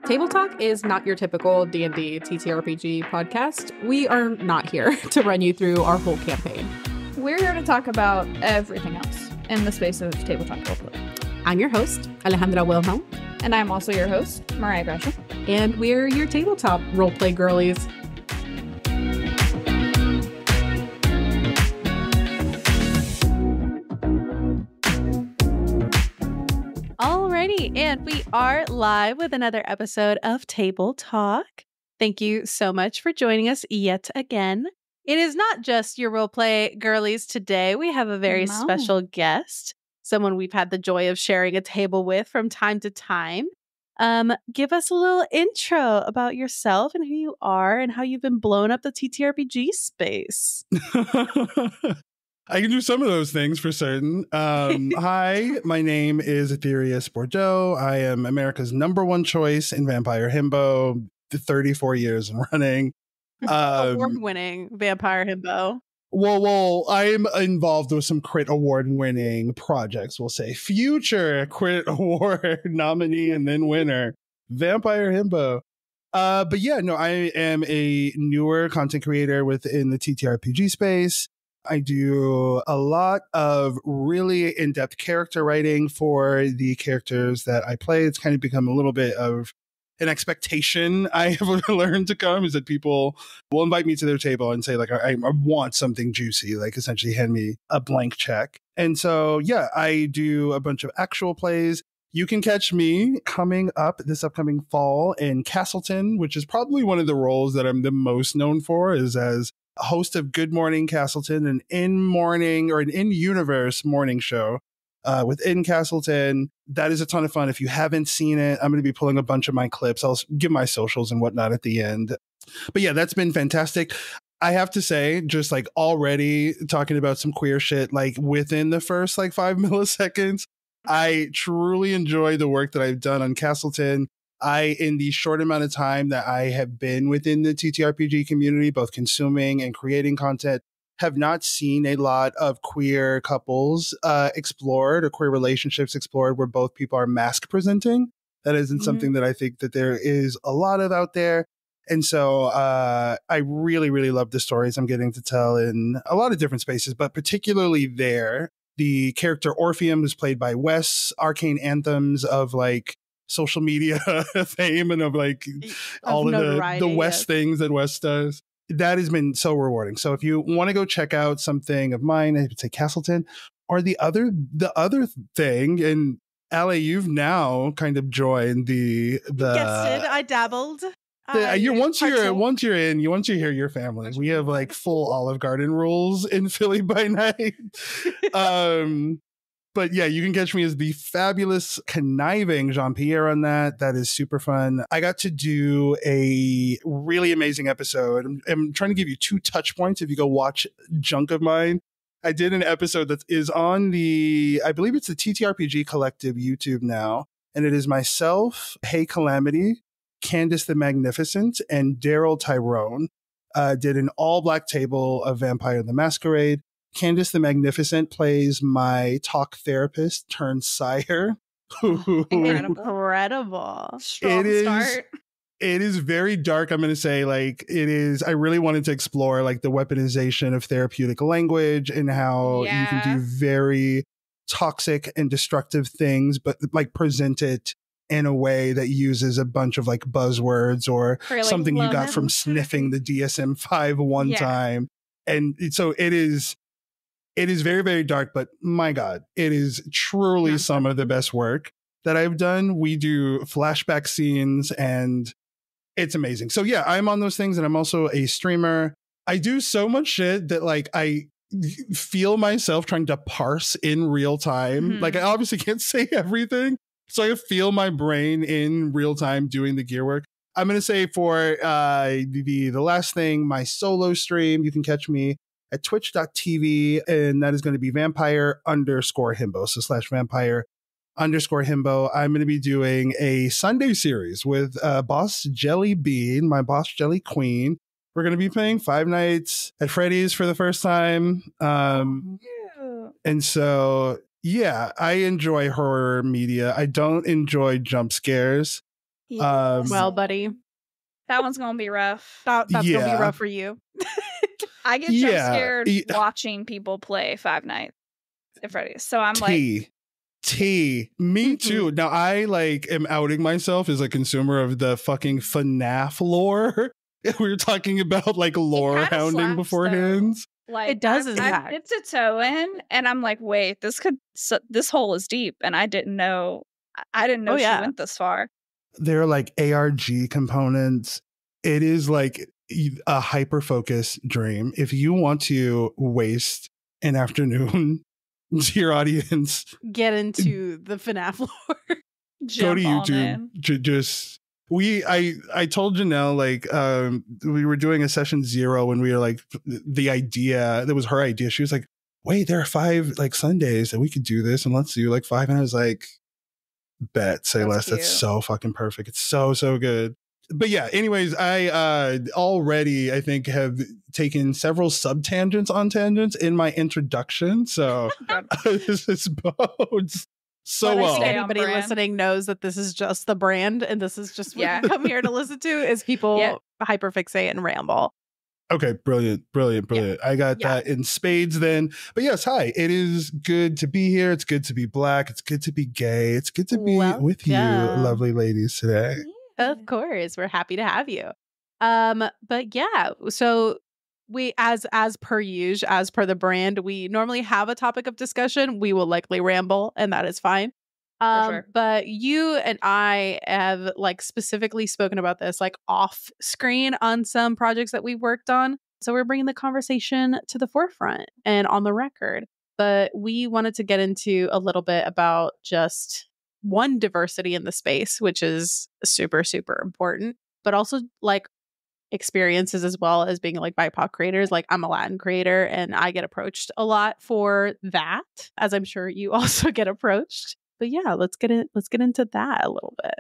Table Talk is not your typical D&D TTRPG podcast. We are not here to run you through our whole campaign. We're here to talk about everything else in the space of Table Talk roleplay. I'm your host, Alejandra Wilhelm. And I'm also your host, Mariah Gresham. And we're your tabletop roleplay girlies. Alrighty, and we are live with another episode of Table Talk. Thank you so much for joining us yet again. It is not just your roleplay girlies today. We have a very special guest, someone we've had the joy of sharing a table with from time to time. Give us a little intro about yourself and who you are and how you've been blowing up the TTRPG space. I can do some of those things for certain. Hi, my name is Aetherius Bordeaux. I am America's #1 choice in Vampire Himbo, 34 years and running. Award-winning Vampire Himbo. Well, I'm involved with some Crit Award-winning projects, we'll say. Future Crit Award nominee and then winner, Vampire Himbo. But yeah, no, I am a newer content creator within the TTRPG space. I do a lot of really in-depth character writing for the characters that I play. It's kind of become a little bit of an expectation I have learned to come, is that people will invite me to their table and say, like, I want something juicy, like essentially hand me a blank check. And so, yeah, I do a bunch of actual plays. You can catch me coming up this upcoming fall in Castleton, which is probably one of the roles that I'm the most known for, is as host of Good Morning Castleton, an in-universe morning show within Castleton. That is a ton of fun. If you haven't seen it, I'm going to be pulling a bunch of my clips. I'll give my socials and whatnot at the end. But yeah, that's been fantastic. I have to say, just like already talking about some queer shit, like within the first like 5 milliseconds, I truly enjoy the work that I've done on Castleton. In the short amount of time that I have been within the TTRPG community, both consuming and creating content, have not seen a lot of queer couples explored or queer relationships explored where both people are mask presenting. That isn't something that I think that there is a lot of out there. And so I really, really love the stories I'm getting to tell in a lot of different spaces, but particularly there. The character Orpheum is played by Wes, arcane anthems of like social media fame and of like all of the Wes things that Wes does. That has been so rewarding. So if you want to go check out something of mine, I would say Castleton, or the other thing, and Allie, you've now kind of joined the guessed it. I dabbled. Once you're in, you hear your family. We have like full Olive Garden rules in Philly by night. But yeah, you can catch me as the fabulous, conniving Jean-Pierre on that. That is super fun. I got to do a really amazing episode. I'm trying to give you 2 touch points if you go watch junk of mine. I did an episode that is on I believe it's the TTRPG Collective YouTube now. And it is myself, Hey Calamity, Candace the Magnificent, and Daryl Tyrone did an all-black table of Vampire the Masquerade. Candace the Magnificent plays my talk therapist turned sire. Incredible. Strong start. It is very dark. I'm going to say, like, it is. I really wanted to explore like the weaponization of therapeutic language and how you can do very toxic and destructive things, but like present it in a way that uses a bunch of like buzzwords or like something you got from sniffing the DSM-5 one time. And so it is very, very dark, but my God, it is truly some of the best work that I've done. We do flashback scenes and it's amazing. So yeah, I'm on those things, and I'm also a streamer. I do so much shit that like I feel myself trying to parse in real time. Like I obviously can't say everything. So I feel my brain in real time doing the gear work. I'm going to say for the last thing, my solo stream, you can catch me at twitch.tv, and that is going to be vampire_himbo. So /vampire_himbo. I'm going to be doing a Sunday series with Boss Jelly Bean, my Boss Jelly Queen. We're going to be playing Five Nights at Freddy's for the first time. And so, yeah, I enjoy horror media. I don't enjoy jump scares. Well, buddy, that one's gonna be rough. that's gonna be Yeah. rough for you. I get jump scared watching people play Five Nights at Freddy's. So I'm like, me too. Now I am outing myself as a consumer of the fucking FNAF lore. We were talking about lore hounding slaps, beforehand. like It does I've impact. dipped a toe in, and I'm like, wait, this hole is deep, and I didn't know. I didn't know she went this far. There are ARG components. It is a hyper focus dream. If you want to waste an afternoon to your audience, Get into the FNAF lore. Go to YouTube. I told Janelle we were doing a session 0 when we were the idea that was her idea. She was like, wait, there are 5 Sundays that we could do this, and let's do 5. And I was like, bet, say less. That's so fucking perfect. It's so good. But yeah, anyways, I already I think have taken several sub-tangents on tangents in my introduction. So this bodes so but well. I think anybody listening knows that this is just the brand, and this is just what you come here to listen to is people hyperfixate and ramble. Okay, brilliant. Yeah. I got that in spades then. But yes, hi. It is good to be here. It's good to be Black. It's good to be gay. It's good to be with you, lovely ladies, today. Of course. We're happy to have you. But yeah, so we as per usual, as per the brand, we normally have a topic of discussion. We will likely ramble, and that is fine. For sure. But you and I have specifically spoken about this off screen on some projects that we've worked on. So we're bringing the conversation to the forefront and on the record. But we wanted to get into a little bit about just one, diversity in the space, which is super, super important, but also experiences as well as being BIPOC creators. I'm a Latin creator, and I get approached a lot for that, as I'm sure you also get approached. But yeah, let's get into that a little bit.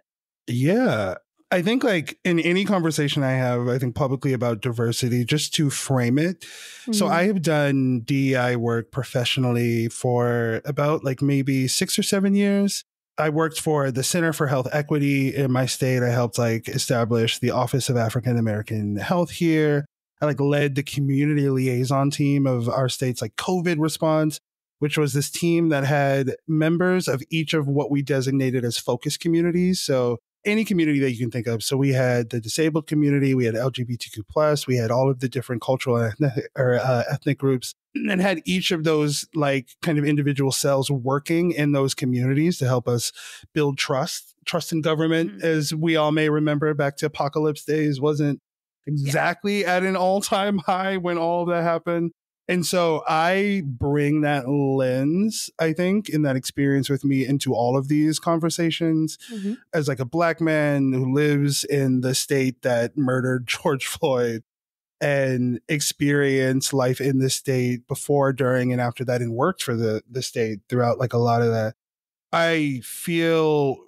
Yeah. I think in any conversation I have, I think publicly about diversity, just to frame it. Mm-hmm. So I have done DEI work professionally for about maybe 6 or 7 years. I worked for the Center for Health Equity in my state. I helped establish the Office of African American Health here. I led the community liaison team of our state's COVID response, which was this team that had members of each of what we designated as focus communities. So any community that you can think of. So we had the disabled community, we had LGBTQ+, we had all of the different cultural and ethnic groups, and had each of those kind of individual cells working in those communities to help us build trust in government. Mm-hmm. As we all may remember, back to apocalypse days wasn't exactly at an all-time high when all of that happened. And so I bring that lens, I think, in that experience with me into all of these conversations as a Black man who lives in the state that murdered George Floyd and experienced life in the state before, during, and after that, and worked for the state throughout a lot of that. I feel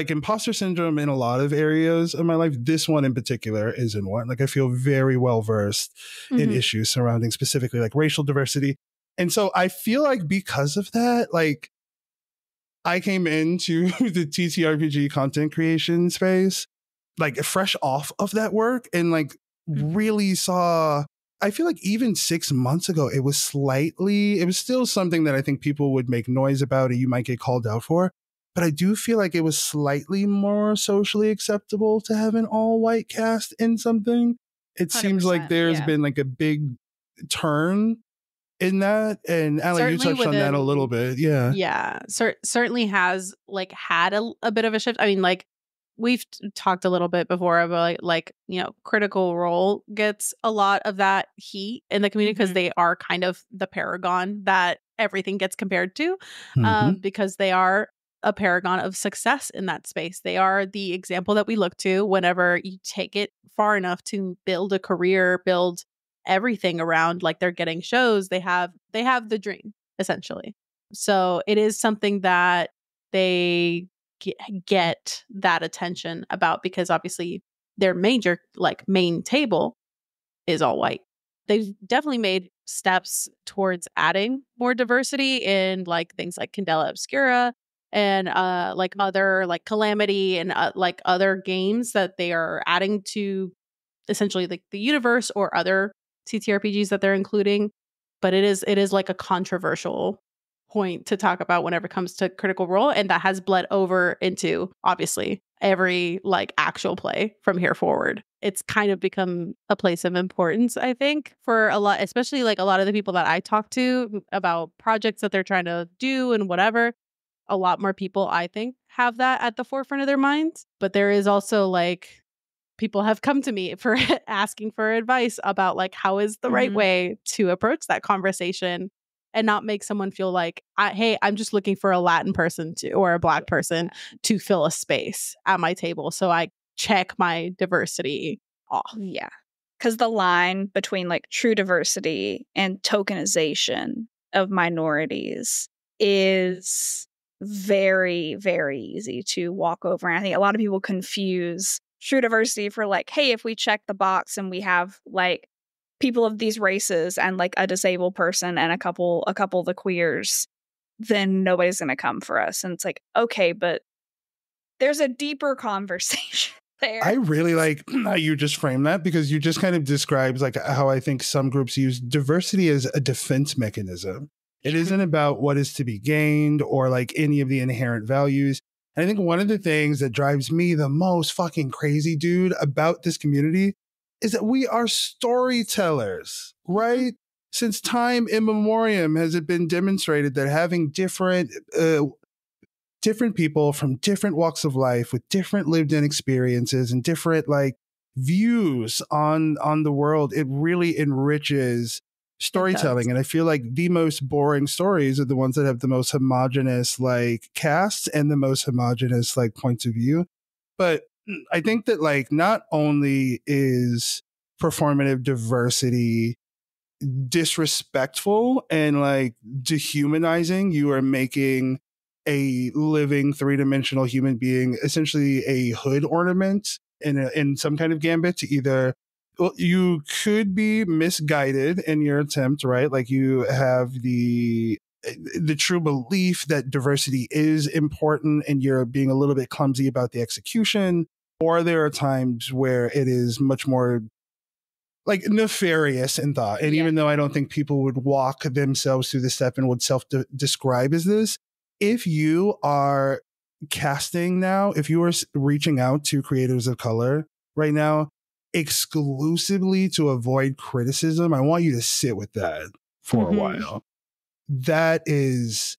imposter syndrome in a lot of areas of my life. This one in particular is in one. I feel very well versed in issues surrounding specifically racial diversity. And so I feel because of that, I came into the TTRPG content creation space, fresh off of that work, and really saw, I feel even 6 months ago, it was still something that I think people would make noise about and you might get called out for. But I do feel it was slightly more socially acceptable to have an all-white cast in something. It seems there's been a big turn in that. And Allie, you touched on that a little bit. Yeah. Yeah. Certainly has had a bit of a shift. I mean, we've talked a little bit before about Critical Role gets a lot of that heat in the community because they are kind of the paragon that everything gets compared to, because they are a paragon of success in that space. They are the example that we look to whenever you take it far enough to build a career, build everything around they're getting shows. They have the dream, essentially. So it is something that they get that attention about, because obviously their major main table is all white. They've definitely made steps towards adding more diversity in things like Candela Obscura and like other like Calamity and like other games that they are adding to essentially like the universe or other TTRPGs that they're including. But it is like a controversial point to talk about whenever it comes to Critical Role, and that has bled over into obviously every like actual play from here forward. It's kind of become a place of importance, I think, for a lot, especially like a lot of the people that I talk to about projects that they're trying to do and whatever. A lot more people, I think, have that at the forefront of their minds. But there is also like people have come to me for asking for advice about like how is the right way to approach that conversation and not make someone feel like, hey, I'm just looking for a Latin person to, or a Black person to fill a space at my table. So I check my diversity off. Yeah. Because the line between like true diversity and tokenization of minorities is very, very easy to walk over. And I think a lot of people confuse true diversity for like, hey, if we check the box and we have like people of these races and like a disabled person and a couple of the queers, then nobody's going to come for us. And it's like, okay, but there's a deeper conversation there. I really like how you just frame that, because you just kind of describes like how I think some groups use diversity as a defense mechanism. It isn't about what is to be gained or like any of the inherent values. And I think one of the things that drives me the most fucking crazy, dude, about this community is that we are storytellers, right? Since time immemorial has it been demonstrated that having different people from different walks of life with different lived-in experiences and different like views on the world, it really enriches storytelling. And I feel like the most boring stories are the ones that have the most homogenous like casts and the most homogenous like points of view. But I think that like not only is performative diversity disrespectful and like dehumanizing, you are making a living three-dimensional human being essentially a hood ornament in some kind of gambit to either, well, you could be misguided in your attempt, right? Like you have the true belief that diversity is important and you're being a little bit clumsy about the execution, or there are times where it is much more like nefarious in thought. And even though I don't think people would walk themselves through the step and would self-describe as this, if you are casting now, if you are reaching out to creators of color right now, exclusively to avoid criticism, I want you to sit with that for a while. That is,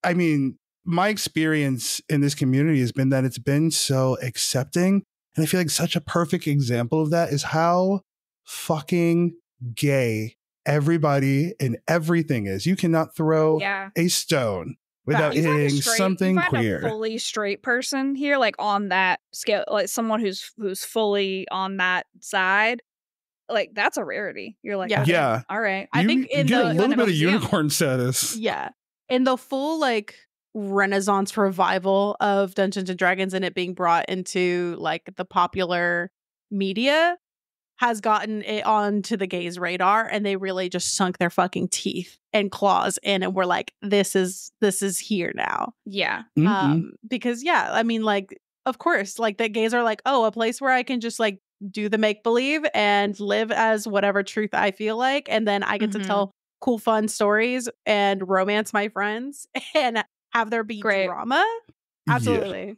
I mean, my experience in this community has been that it's been so accepting. And I feel like such a perfect example of that is how fucking gay everybody and everything is. You cannot throw a stone without hitting something queer. A fully straight person here, like on that scale, like someone who's fully on that side, like that's a rarity. You're like, okay, all right. I think in get the a little bit of unicorn status. Yeah, in the full like Renaissance revival of Dungeons and Dragons and it being brought into like the popular media has gotten it onto the gays' radar, and they really just sunk their fucking teeth and claws in, and we're like, this is here now. Yeah. Because I mean, like, of course, like the gays are like, oh, a place where I can just like do the make believe and live as whatever truth I feel like, and then I get to tell cool, fun stories and romance my friends and have there be drama. Absolutely.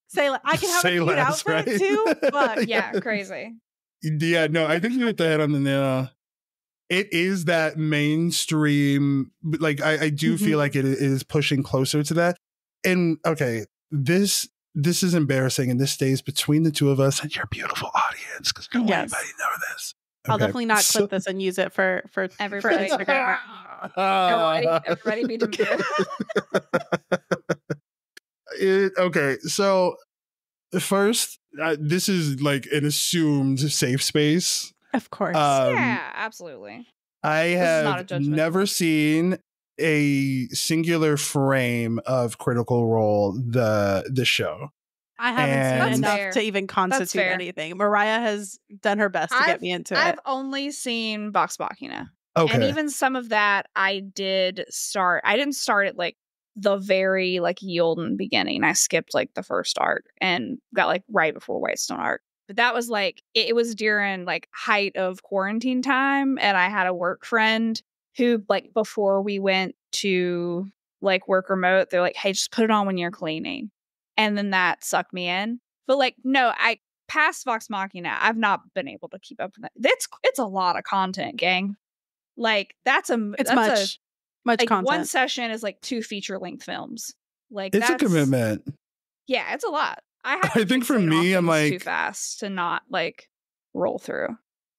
Say I can have a cute outfit too. Fuck yeah, crazy. Yeah, no, I think you hit the head on the nail. It is that mainstream, like I do feel like it is pushing closer to that. And okay, this is embarrassing, and this stays between the two of us and your beautiful audience, because don't let anybody know this. Okay. I'll definitely not clip this and use it for everybody. For Instagram. Everybody be demure. Okay, so first, this is like an assumed safe space. Of course. Yeah, absolutely. I have never seen a singular frame of Critical Role, the show. I haven't seen enough to even constitute anything. Mariah has done her best to get me into it. I've only seen Vox Machina. Okay. And even some of that I did start. I didn't start it like the very like Yolden beginning. I skipped like the first arc and got like right before Whitestone arc. But that was like, it was during like height of quarantine time. And I had a work friend who like before we went to like work remote, they're like, hey, just put it on when you're cleaning. And then that sucked me in. But like, no, I past Vox Machina, I've not been able to keep up with that. It's a lot of content, gang. Like that's much like content. one session is like 2 feature-length films. Like it's a commitment. Yeah, it's a lot. I think for me, I'm like too fast to not like roll through.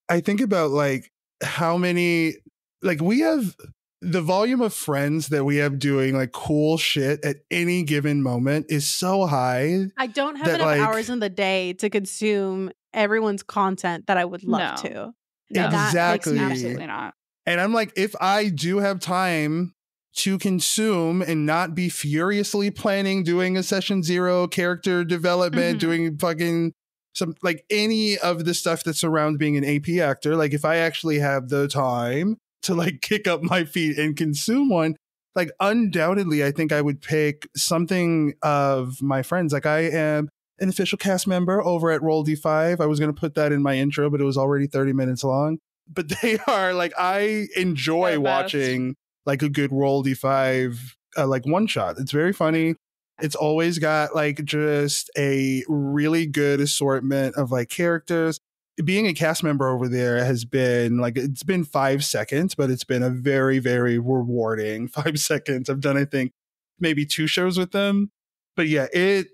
I think about like how many, like we have the volume of friends that we have doing like cool shit at any given moment is so high. I don't have enough hours in the day to consume everyone's content that I would love to. No. Exactly. Absolutely not. And I'm like, if I do have time to consume and not be furiously planning, doing a session 0 character development, doing fucking some like any of the stuff that surrounds being an AP actor, like if I actually have the time to like kick up my feet and consume one, like undoubtedly I think I would pick something of my friends. Like I am an official cast member over at Roll D5. I was going to put that in my intro, but it was already 30 minutes long. But they are like, I enjoy watching like a good Roll D5 like one shot. It's very funny. It's always got like just a really good assortment of like characters. Being a cast member over there has been like, it's been 5 seconds, but it's been a very, very rewarding 5 seconds. I've done, I think, maybe 2 shows with them. But yeah, it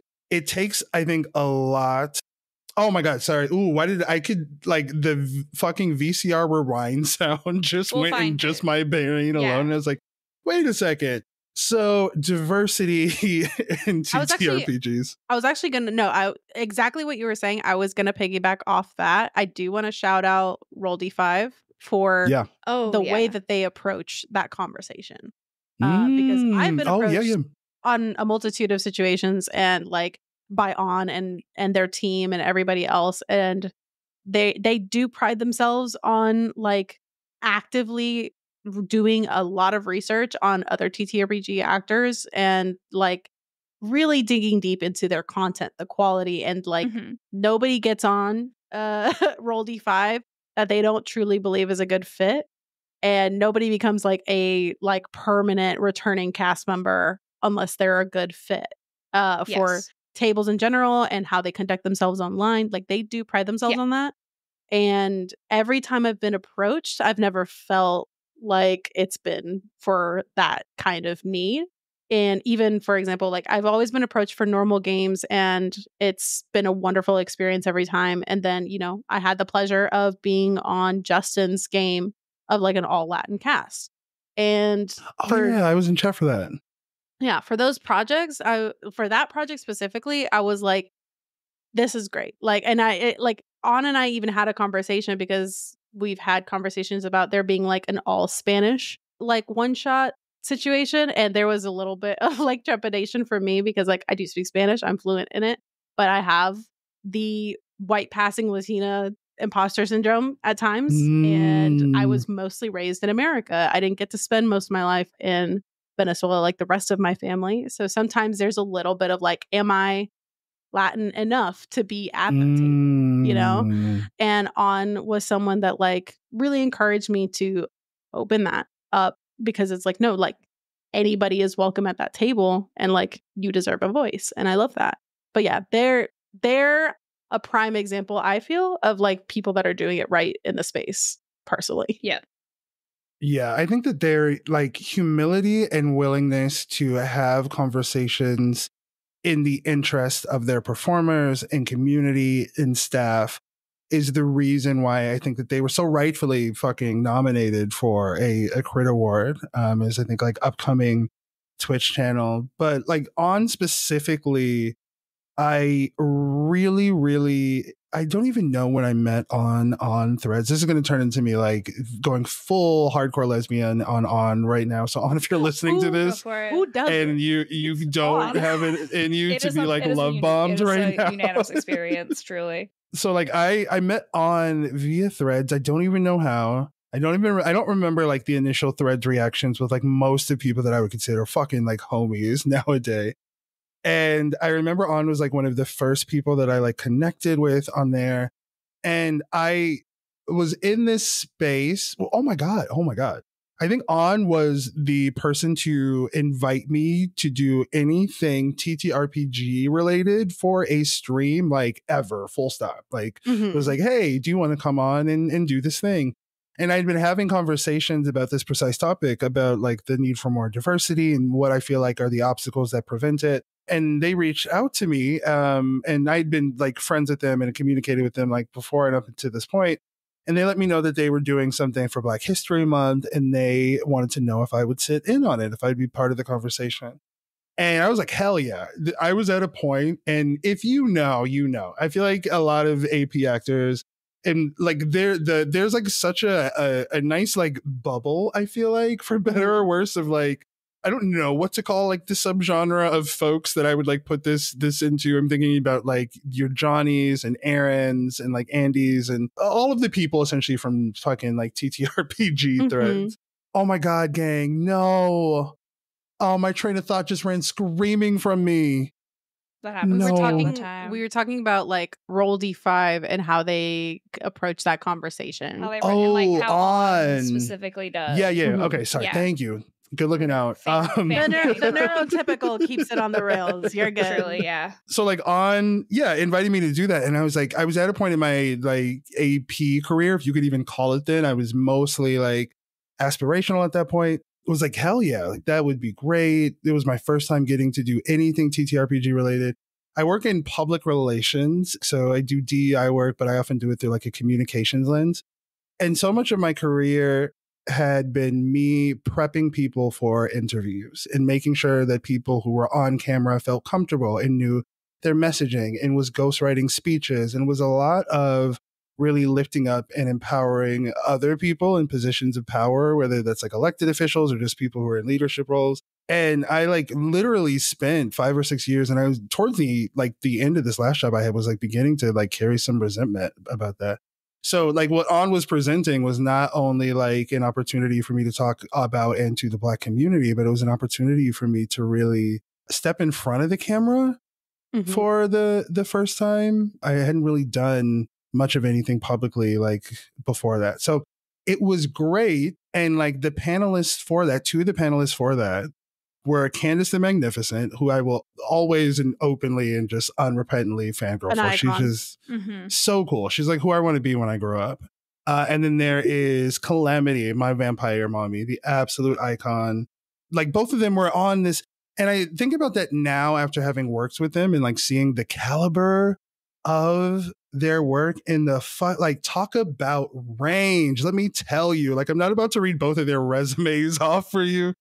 takes, I think, a lot. Oh my God, sorry. Ooh, why did I could like the fucking VCR rewind sound just went in just my brain alone. And I was like, wait a second. So diversity in TTRPGs. I was actually going to know exactly what you were saying. I was going to piggyback off that. I do want to shout out Roll D5 for the way that they approach that conversation. Because I've been approached on a multitude of situations and like by On and their team and everybody else. And they do pride themselves on like actively doing a lot of research on other TTRPG actors and like really digging deep into their content, the quality, and like nobody gets on Roll D5 that they don't truly believe is a good fit. And nobody becomes like a like permanent returning cast member unless they're a good fit for tables in general and how they conduct themselves online. Like they do pride themselves on that. And every time I've been approached, I've never felt like it's been for that kind of need. And even, for example, like I've always been approached for normal games and it's been a wonderful experience every time. And then, you know, I had the pleasure of being on Justin's game of like an all Latin cast. And I was in chat for that. Yeah, for those projects, for that project specifically, I was like, this is great. Like, and On and I even had a conversation because we've had conversations about there being like an all Spanish, like one shot situation. And there was a little bit of like trepidation for me because like I do speak Spanish, I'm fluent in it, but I have the white passing Latina imposter syndrome at times. And I was mostly raised in America. I didn't get to spend most of my life in Venezuela like the rest of my family. So sometimes there's a little bit of like, am I Latin enough to be at the table, you know? And On was someone that like really encouraged me to open that up because it's like, no, like anybody is welcome at that table and like you deserve a voice. And I love that. But yeah, they're a prime example, I feel, of like people that are doing it right in the space personally. Yeah. Yeah, I think that their like humility and willingness to have conversations in the interest of their performers and community and staff is the reason why I think that they were so rightfully fucking nominated for a Crit Award as I think like upcoming Twitch channel. But like On specifically, I really I don't even know when I met on Threads. This is going to turn into me like going full hardcore lesbian on right now. So On, if you're listening to this, who does and you don't have it in you to be like love bombed right now, unanimous experience, truly. So like I met On via Threads. I don't even know how. I don't remember like the initial threads reactions with like most of the people that I would consider fucking like homies nowadays. And I remember On was like one of the first people that I like connected with on there. And I was in this space. Well, oh my God. I think On was the person to invite me to do anything TTRPG related for a stream, like ever, full stop. Like it was like, hey, do you want to come on and do this thing? And I'd been having conversations about this precise topic, about like the need for more diversity and what I feel like are the obstacles that prevent it. And they reached out to me, and I'd been like friends with them and communicated with them like before and up to this point. And they let me know that they were doing something for Black History Month, and they wanted to know if I would sit in on it, if I'd be part of the conversation. And I was like, hell yeah. I was at a point, and if you know, you know. I feel like a lot of AP actors, and like there's like such a nice like bubble, I feel like, for better or worse, of like, I don't know what to call like the subgenre of folks that I would like put this into. I'm thinking about like your Johnnies and Aarons and like Andys and all of the people essentially from fucking like TTRPG threads. Oh my God, gang. No. Oh, my train of thought just ran screaming from me. That happens No. all the time. We were talking about like Roll D5 and how they approach that conversation. How they and like how On On. specifically does. Yeah. Okay, sorry. Yeah. Thank you. Good looking out. The neurotypical keeps it on the rails. You're good. Truly, yeah. So like On, invited me to do that. And I was like, I was at a point in my like AP career, if you could even call it then. I was mostly like aspirational at that point. It was like, hell yeah, like that would be great. It was my first time getting to do anything TTRPG related. I work in public relations, so I do DEI work, but I often do it through like a communications lens. And so much of my career had been me prepping people for interviews and making sure that people who were on camera felt comfortable and knew their messaging, and was ghostwriting speeches, and was a lot of really lifting up and empowering other people in positions of power, whether that's like elected officials or just people who are in leadership roles. And I like literally spent 5 or 6 years, and I was towards the end of this last job I had was like beginning to like carry some resentment about that. So like what On was presenting was not only like an opportunity for me to talk about and to the Black community, but it was an opportunity for me to really step in front of the camera for the first time. I hadn't really done much of anything publicly like before that. So it was great. And like the panelists for that were Candace the Magnificent, who I will always and openly and just unrepentantly fangirl for. She's just so cool. She's like who I want to be when I grow up. And then there is Calamity, my vampire mommy, the absolute icon. Like both of them were on this. And I think about that now after having worked with them and like seeing the caliber of their work in the like talk about range. Let me tell you, like I'm not about to read both of their resumes off for you,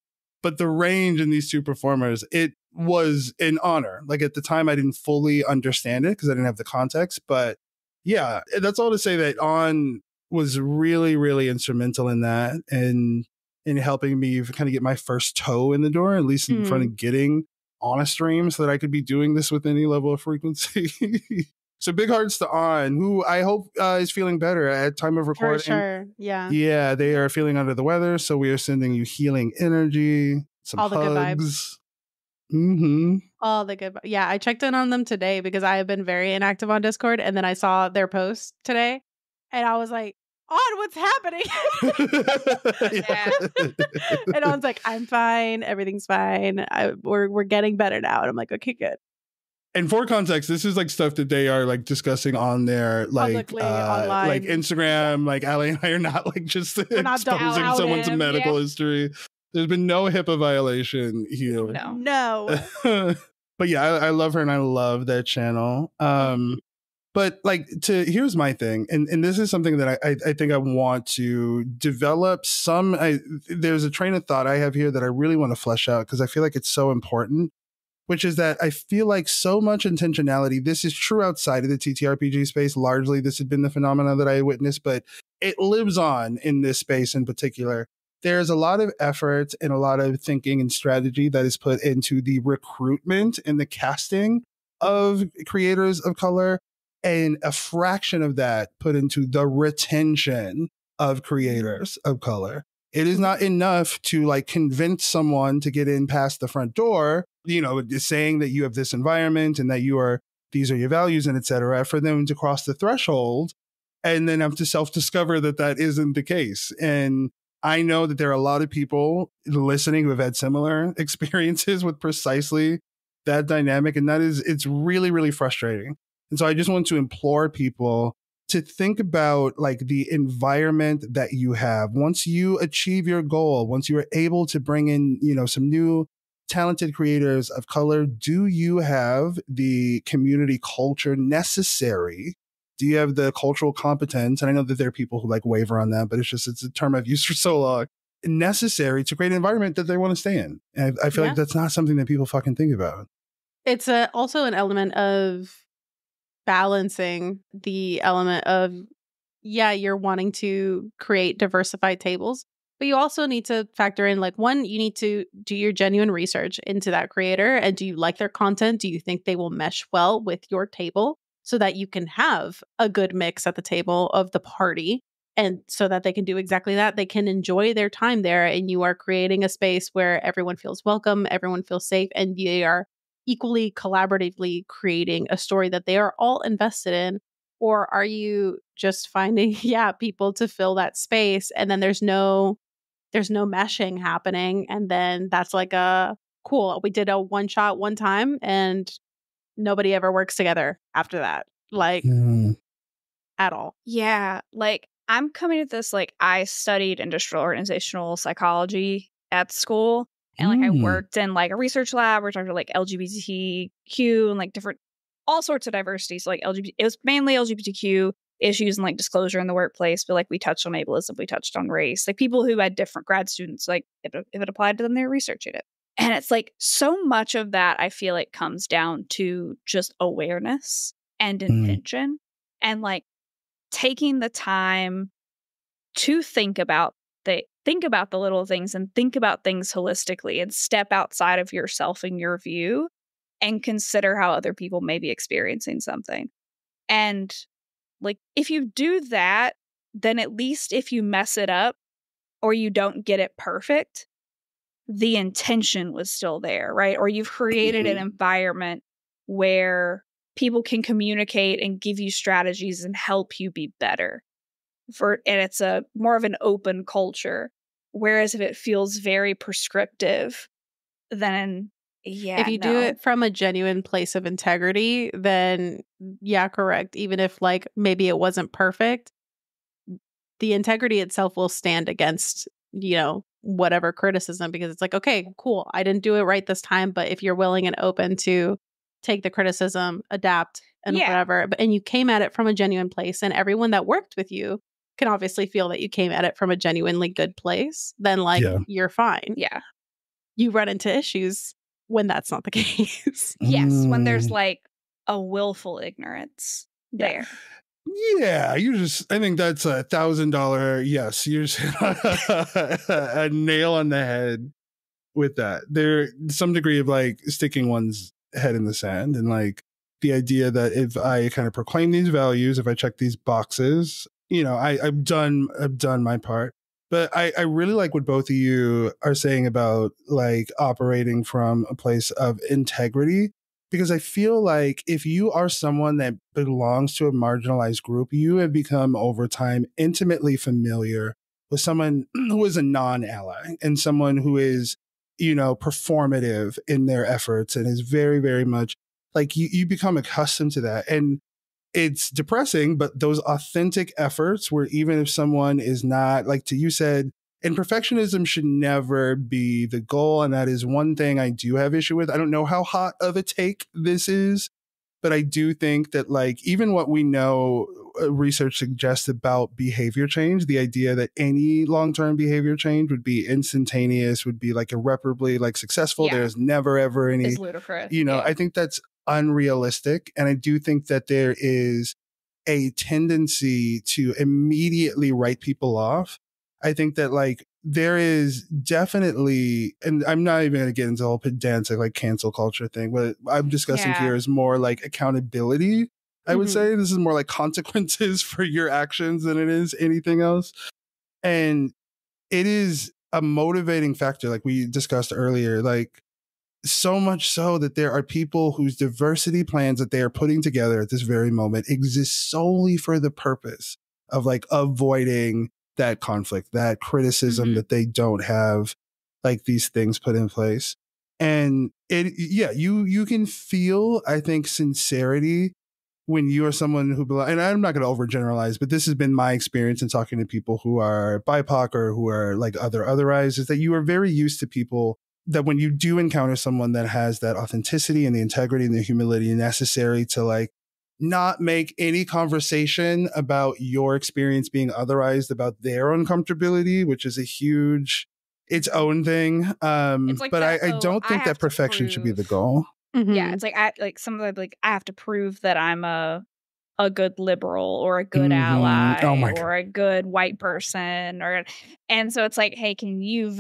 but the range in these two performers, it was an honor. Like at the time, I didn't fully understand it because I didn't have the context. But yeah, that's all to say that On was really, really instrumental in that and in helping me kind of get my first toe in the door, at least in front of getting on a stream so that I could be doing this with any level of frequency. So big hearts to On, who I hope is feeling better at time of recording. For sure. Yeah. Yeah, they are feeling under the weather. So we are sending you healing energy, some all the hugs. good vibes. All the good. Yeah, I checked in on them today because I have been very inactive on Discord. And then I saw their post today and I was like, On, what's happening? And On's like, I'm fine. Everything's fine. We're getting better now. And I'm like, okay, good. And for context, this is like stuff that they are like discussing on their like online. Like Instagram. Like Allie and I are not like just exposing someone's medical history. There's been no HIPAA violation here. No. But yeah, I love her and I love that channel. But like here's my thing, and this is something that I think I want to develop there's a train of thought I have here that I really want to flesh out because I feel like it's so important. Which is that I feel like so much intentionality, this is true outside of the TTRPG space. Largely, this has been the phenomena that I witnessed, but it lives on in this space in particular. There's a lot of effort and a lot of thinking and strategy that is put into the recruitment and the casting of creators of color, and a fraction of that put into the retention of creators of color. It is not enough to like convince someone to get in past the front door, you know, saying that you have this environment and that these are your values and et cetera, for them to cross the threshold and then have to self-discover that that isn't the case. And I know that there are a lot of people listening who have had similar experiences with precisely that dynamic. And it's really, really frustrating. And so I just want to implore people to think about like the environment that you have. Once you achieve your goal, once you are able to bring in, you know, some new talented creators of color, do you have the community culture necessary? Do you have the cultural competence? And I know that there are people who like waver on that, but it's a term I've used for so long. Necessary to create an environment that they want to stay in. And I feel like that's not something that people fucking think about. It's also an element of balancing the element of, you're wanting to create diversified tables, but you also need to factor in, like, one, you need to do your genuine research into that creator. And do you like their content? Do you think they will mesh well with your table so that you can have a good mix at the table of the party? And so that they can do exactly that. They can enjoy their time there. And you are creating a space where everyone feels welcome, everyone feels safe, and they are equally collaboratively creating a story that they are all invested in? Or are you just finding people to fill that space, and then there's no meshing happening, and then that's like a cool, we did a one shot one time and nobody ever works together after that, like at all. Yeah, like I'm coming at this like I studied industrial organizational psychology at school. And like I worked in like a research lab where we talked about like LGBTQ and like different, all sorts of diversity. So like it was mainly LGBTQ issues and like disclosure in the workplace, but like we touched on ableism, we touched on race, like people who had different grad students, like if it applied to them, they were researching it. And it's like so much of that I feel like comes down to just awareness and intention and like taking the time to think about the little things and think about things holistically and step outside of yourself and your view and consider how other people may be experiencing something. And like, if you do that, then at least if you mess it up or you don't get it perfect, the intention was still there, right? Or you've created an environment where people can communicate and give you strategies and help you be better. And it's a more of an open culture. Whereas if it feels very prescriptive, then if you do it from a genuine place of integrity, then correct. Even if like maybe it wasn't perfect, the integrity itself will stand against, you know, whatever criticism, because it's like, okay, cool, I didn't do it right this time, but if you're willing and open to take the criticism, adapt, and whatever, and you came at it from a genuine place, and everyone that worked with you can obviously feel that you came at it from a genuinely good place, then like you're fine. Yeah. You run into issues when that's not the case. Yes, when there's like a willful ignorance there. Yeah, I think that's $1,000. Yes, you're just a nail on the head with that. There's some degree of like sticking one's head in the sand, and like the idea that if I kind of proclaim these values, if I check these boxes, you know, I've done my part. But I really like what both of you are saying about like operating from a place of integrity, because I feel like if you are someone that belongs to a marginalized group, you have become over time intimately familiar with someone who is a non-ally and someone who is, you know, performative in their efforts and is very, very much like you become accustomed to that. And it's depressing, but those authentic efforts where even if someone is not, like you said, and perfectionism should never be the goal. And that is one thing I do have issue with. I don't know how hot of a take this is, but I do think that like even what we know research suggests about behavior change, the idea that any long-term behavior change would be instantaneous, would be like irreparably like successful. There's never ever any, it's ludicrous. You know, I think that's unrealistic. And I do think that there is a tendency to immediately write people off. I think that like there is definitely, and I'm not even going to get into the whole pedantic like cancel culture thing. What I'm discussing here is more like accountability. I would say this is more like consequences for your actions than it is anything else. And it is a motivating factor, like we discussed earlier, like so much so that there are people whose diversity plans that they are putting together at this very moment exist solely for the purpose of like avoiding that conflict, that criticism that they don't have like these things put in place. And you can feel, I think, sincerity when you are someone who belongs, and I'm not going to overgeneralize, but this has been my experience in talking to people who are BIPOC or who are like otherized, is that you are very used to people that when you do encounter someone that has that authenticity and the integrity and the humility necessary to like not make any conversation about your experience being otherized about their uncomfortability, which is a huge, its own thing. It's like but that, I don't think that perfection should be the goal. Yeah, it's like I have to prove that I'm a good liberal or a good ally or a good white person, and so it's like, hey, can you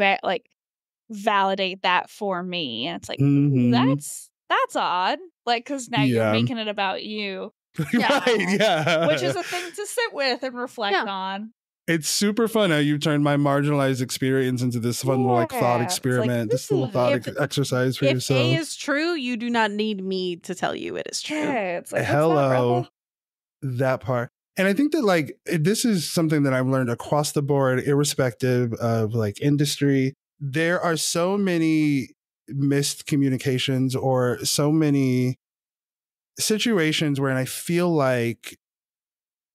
validate that for me? And it's like, ooh, that's odd, like, because now you're making it about you. Right, yeah. Which is a thing to sit with and reflect on. It's super fun how you turned my marginalized experience into this fun like thought experiment, this little thought exercise for yourself. If A is true, you do not need me to tell you it is true. Yeah, it's like, hello, that part. And I think that like this is something that I've learned across the board, irrespective of like industry. There are so many missed communications or so many situations where I feel like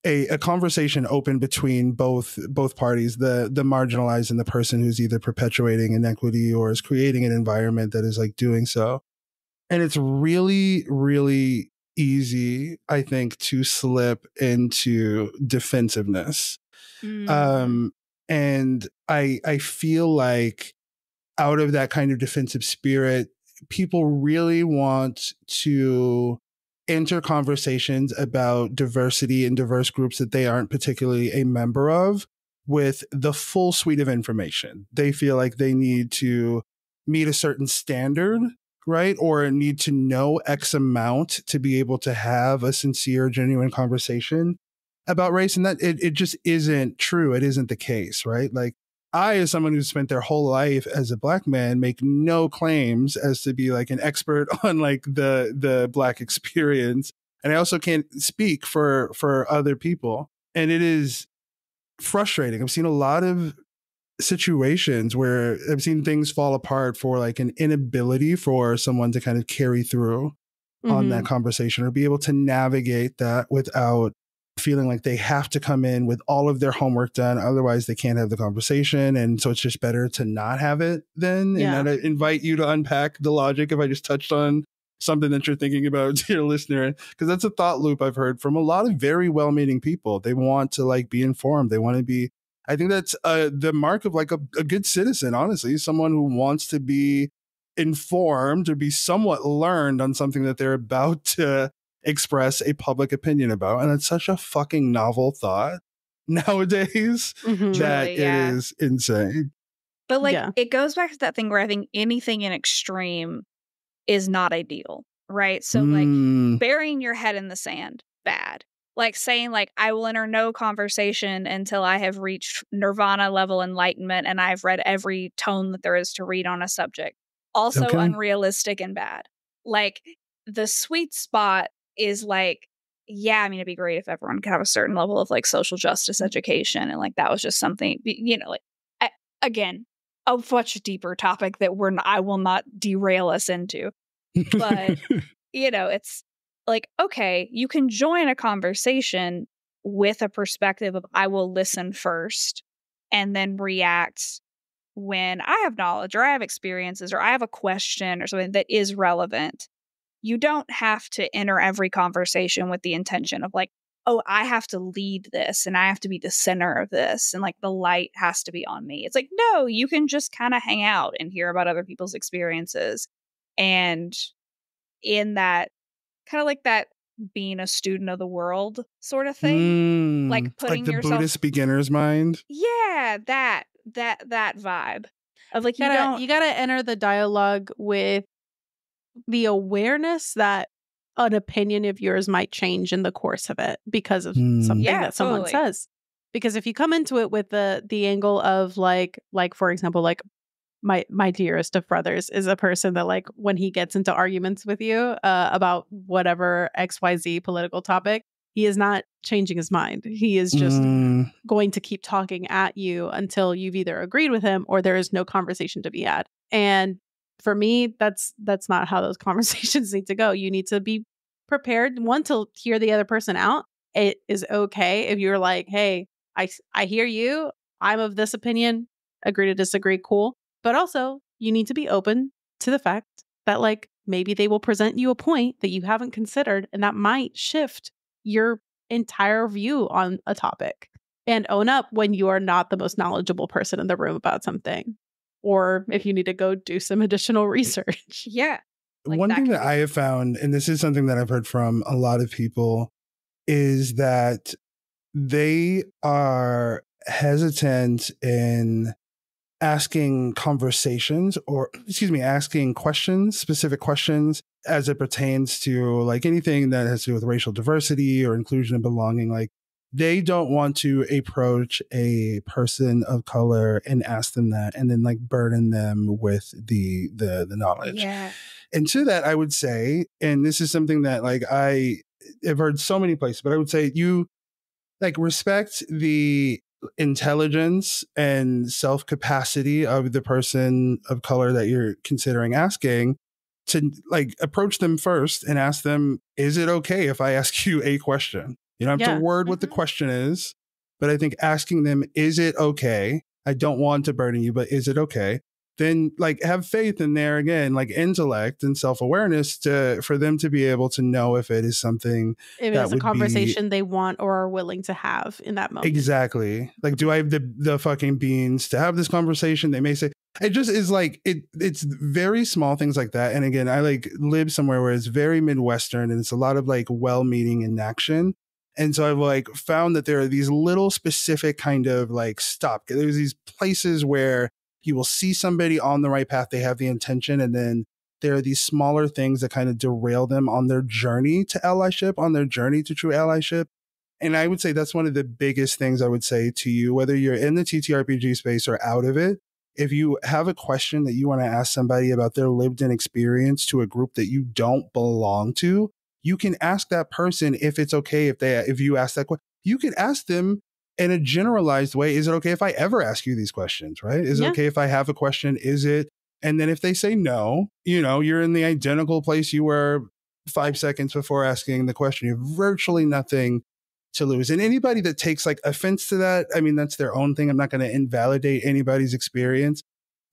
a conversation open between both parties, the marginalized and the person who's either perpetuating inequity or is creating an environment that is like doing so. And it's really, really easy, I think, to slip into defensiveness. And I feel like out of that kind of defensive spirit, people really want to enter conversations about diversity and diverse groups that they aren't particularly a member of with the full suite of information. They feel like they need to meet a certain standard, right? Or need to know X amount to be able to have a sincere, genuine conversation about race. And that it just isn't true. It isn't the case, right? Like, I, as someone who's spent their whole life as a Black man, make no claims as to be like an expert on like the Black experience. And I also can't speak for other people. And it is frustrating. I've seen a lot of situations where I've seen things fall apart for like an inability for someone to kind of carry through on that conversation or be able to navigate that without feeling like they have to come in with all of their homework done. Otherwise, they can't have the conversation. And so it's just better to not have it then. Yeah. And I invite you to unpack the logic if I just touched on something that you're thinking about to your listener, because that's a thought loop I've heard from a lot of very well-meaning people. They want to like be informed. They want to be, I think that's the mark of like a good citizen, honestly, someone who wants to be informed or be somewhat learned on something that they're about to express a public opinion about. And it's such a fucking novel thought nowadays that it is insane. But like it goes back to that thing where I think anything in extreme is not ideal, right? So like burying your head in the sand, bad. Like saying like, I will enter no conversation until I have reached nirvana level enlightenment and I've read every tome that there is to read on a subject. Also unrealistic and bad. Like the sweet spot is like, yeah, I mean, it'd be great if everyone could have a certain level of like social justice education. And like, that was just something, you know, like, again, a much deeper topic that I will not derail us into. But, you know, it's like, okay, you can join a conversation with a perspective of I will listen first and then react when I have knowledge or I have experiences or I have a question or something that is relevant. You don't have to enter every conversation with the intention of like, oh, I have to lead this and I have to be the center of this and like the light has to be on me. It's like, no, you can just kind of hang out and hear about other people's experiences. And in that kind of like that being a student of the world sort of thing, like putting like the yourself Buddhist beginner's mind. Yeah, that vibe of like, you gotta enter the dialogue with the awareness that an opinion of yours might change in the course of it because of something that someone says. Because if you come into it with the angle of like for example, like my dearest of brothers is a person that like when he gets into arguments with you about whatever XYZ political topic, he is not changing his mind. He is just going to keep talking at you until you've either agreed with him or there is no conversation to be had. And for me, that's not how those conversations need to go. You need to be prepared, one, to hear the other person out. It is okay if you're like, hey, I hear you. I'm of this opinion. Agree to disagree. Cool. But also, you need to be open to the fact that, like, maybe they will present you a point that you haven't considered, and that might shift your entire view on a topic. And own up when you are not the most knowledgeable person in the room about something. Or if you need to go do some additional research. Yeah. Like one thing that I have found, and this is something that I've heard from a lot of people, is that they are hesitant in asking conversations asking questions, specific questions as it pertains to like anything that has to do with racial diversity or inclusion and belonging. Like they don't want to approach a person of color and ask them that and then like burden them with the knowledge. Yeah. And to that, I would say, and this is something that like I have heard so many places, but I would say you like respect the intelligence and self-capacity of the person of color that you're considering asking, to like approach them first and ask them, is it okay if I ask you a question? You don't have to word what the question is, but I think asking them, is it okay? I don't want to burden you, but is it okay? Then like have faith in their, again, like intellect and self-awareness for them to be able to know if it is something if that it's a conversation they want or are willing to have in that moment. Exactly. Like, do I have the fucking beans to have this conversation? They may say, it just is like, it's very small things like that. And again, I like live somewhere where it's very Midwestern and it's a lot of like well-meaning inaction. And so I've like found that there are these little specific kind of like there's these places where you will see somebody on the right path. They have the intention. And then there are these smaller things that kind of derail them on their journey to allyship, on their journey to true allyship. And I would say that's one of the biggest things I would say to you, whether you're in the TTRPG space or out of it. If you have a question that you want to ask somebody about their lived in experience to a group that you don't belong to, you can ask that person if it's okay if you ask that question. You could ask them in a generalized way, is it okay if I ever ask you these questions, right? Is it okay if I have a question? Is it? And then if they say no, you're in the identical place you were 5 seconds before asking the question. You have virtually nothing to lose. And anybody that takes like offense to that, I mean, that's their own thing. I'm not going to invalidate anybody's experience.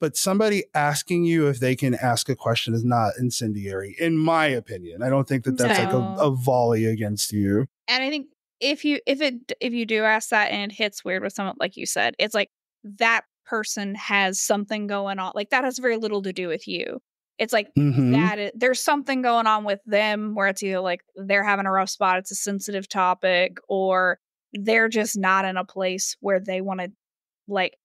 But somebody asking you if they can ask a question is not incendiary, in my opinion. I don't think that that's like a volley against you. And I think if you do ask that and it hits weird with someone, like you said, it's like that person has something going on. Like that has very little to do with you. It's like there's something going on with them where it's either like they're having a rough spot, it's a sensitive topic, or they're just not in a place where they want to like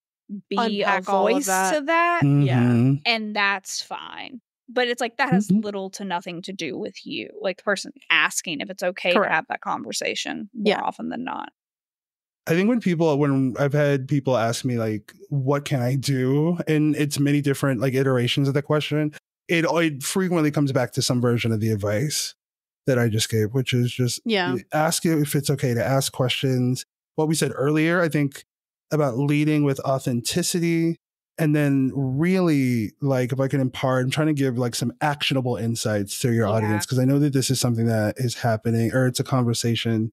be a voice to that. Yeah. And that's fine. But it's like that has little to nothing to do with you. Like the person asking if it's okay to have that conversation more often than not. I think when I've had people ask me like, what can I do? And it's many different like iterations of the question. It frequently comes back to some version of the advice that I just gave, which is just ask you if it's okay to ask questions. What we said earlier, I think about leading with authenticity. And then really, like, if I can impart, I'm trying to give like some actionable insights to your audience, because I know that this is something that is happening, or it's a conversation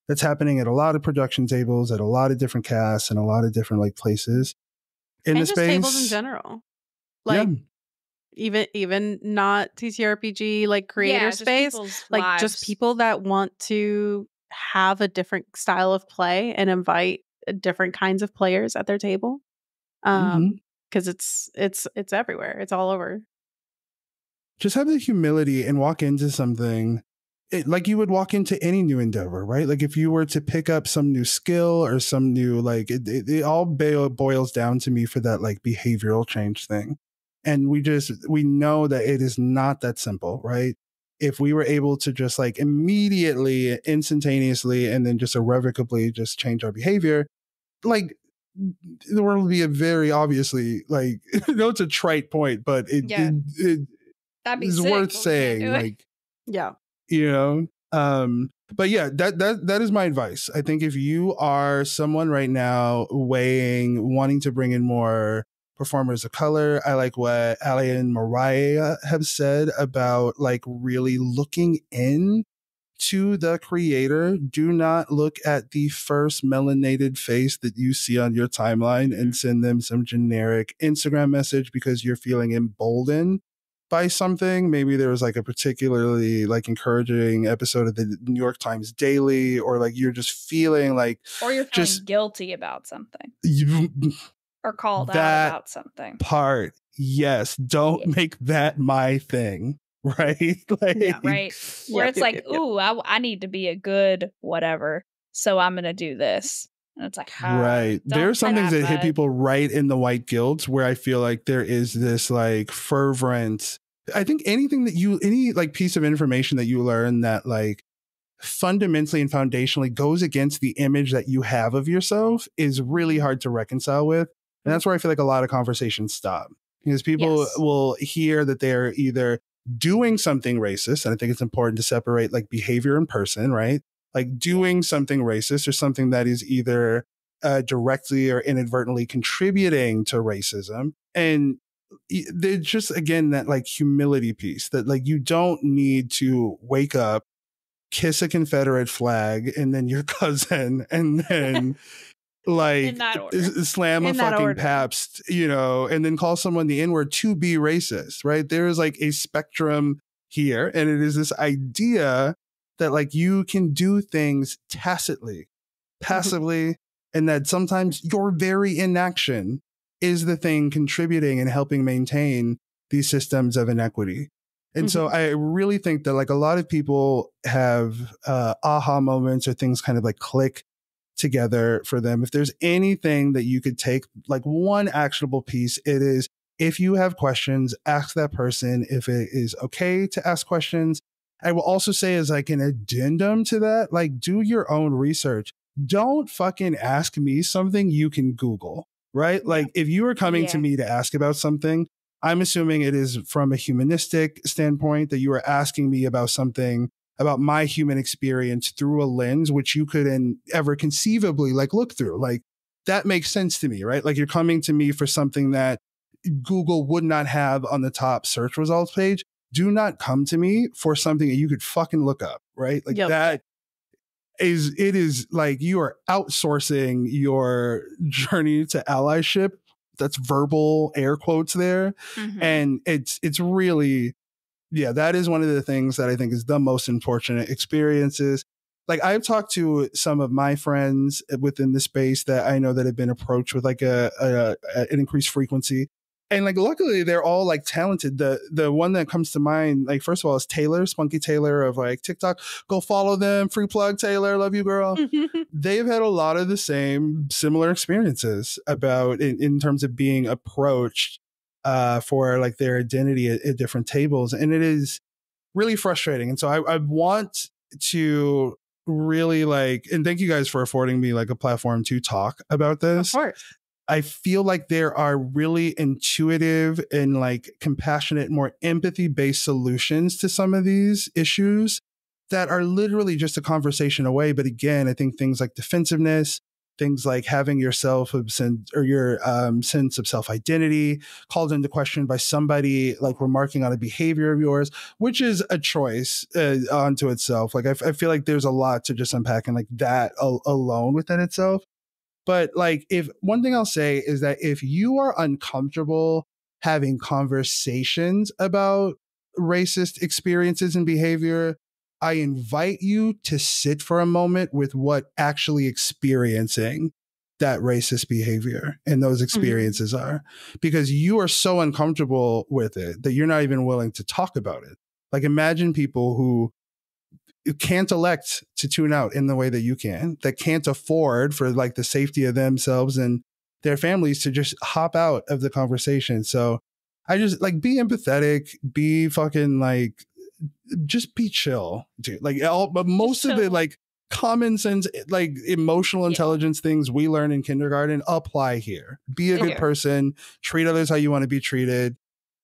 that's happening at a lot of production tables, at a lot of different casts, and a lot of different like places in the space. Tables in general, like even not TTRPG, like creator space, like lives. Just people that want to have a different style of play and invite different kinds of players at their table. Because it's everywhere, it's all over. Just have the humility and walk into something like you would walk into any new endeavor, right? Like if you were to pick up some new skill or some new, like it all boils down to me for that like behavioral change thing. And we know that it is not that simple, right? If we were able to just like immediately, instantaneously, and then just irrevocably just change our behavior, like the world would be a very obviously like it's a trite point, but it that'd be is sick, worth but we can't saying. do it. Like, Yeah. you know, but yeah, that is my advice. I think if you are someone right now wanting to bring in more performers of color, I like what Ali and Mariah have said about like really looking in to the creator. Do not look at the first melanated face that you see on your timeline and send them some generic Instagram message because you're feeling emboldened by something. Maybe there was like a particularly like encouraging episode of the New York Times Daily, or like you're just feeling like, Or you're feeling just guilty about something. Or called out that about something. part. Yes. Don't make that my thing. Right? Like, Yeah, right. Where it's like, ooh, I need to be a good whatever, so I'm gonna do this. And it's like, right. There are some things that hit bud. people right in the white guilt where I feel like there is this like fervent, I think any like piece of information that you learn that like fundamentally and foundationally goes against the image that you have of yourself is really hard to reconcile with. And that's where I feel like a lot of conversations stop, because people will hear that they're either doing something racist. And I think it's important to separate like behavior and person, right? Like doing something racist or something that is either directly or inadvertently contributing to racism. And there's just, again, that like humility piece that like you don't need to wake up, kiss a Confederate flag and then your cousin, and then like slam a fucking Pabst, you know, and then call someone the N-word to be racist, right? There is like a spectrum here. And it is this idea that like you can do things tacitly, passively, and that sometimes your very inaction is the thing contributing and helping maintain these systems of inequity. And so I really think that like a lot of people have aha moments or things kind of like click together for them. If there's anything that you could take, like one actionable piece, it is, if you have questions, ask that person if it is okay to ask questions. I will also say, as like an addendum to that, like do your own research. Don't fucking ask me something you can Google, right? Like if you are coming to me to ask about something, I'm assuming it is from a humanistic standpoint, that you are asking me about something, about my human experience through a lens which you couldn't ever conceivably like look through. Like that makes sense to me, right? Like you're coming to me for something that Google would not have on the top search results page. Do not come to me for something that you could fucking look up, right? Like that is, it is like you are outsourcing your journey to allyship. That's verbal air quotes there. And it's really, yeah, that is one of the things that I think is the most unfortunate experiences. Like I've talked to some of my friends within the space that I know that have been approached with like an increased frequency. And like, luckily they're all like talented. The one that comes to mind, like, first of all, is Taylor, Spunky Taylor of like TikTok. Go follow them. Free plug, Taylor. Love you, girl. They've had a lot of the similar experiences about in terms of being approached for like their identity at different tables. And it is really frustrating. And so I want to really like, and thank you guys for affording me like a platform to talk about this. Of course. I feel like there are really intuitive and like compassionate, more empathy based solutions to some of these issues that are literally just a conversation away. But again, I think things like defensiveness, things like having yourself or your sense of self-identity called into question by somebody like remarking on a behavior of yours, which is a choice onto itself. Like I feel like there's a lot to just unpack and like that alone within itself. But like, if one thing I'll say is that if you are uncomfortable having conversations about racist experiences and behavior, I invite you to sit for a moment with what actually experiencing that racist behavior and those experiences are, because you are so uncomfortable with it that you're not even willing to talk about it. Like imagine people who can't elect to tune out in the way that you can, that can't afford for like the safety of themselves and their families to just hop out of the conversation. So I just like, be empathetic, be fucking like, just be chill, dude. Like but most of it, like common sense, like emotional intelligence things we learn in kindergarten apply here. Be a good person, treat others how you want to be treated.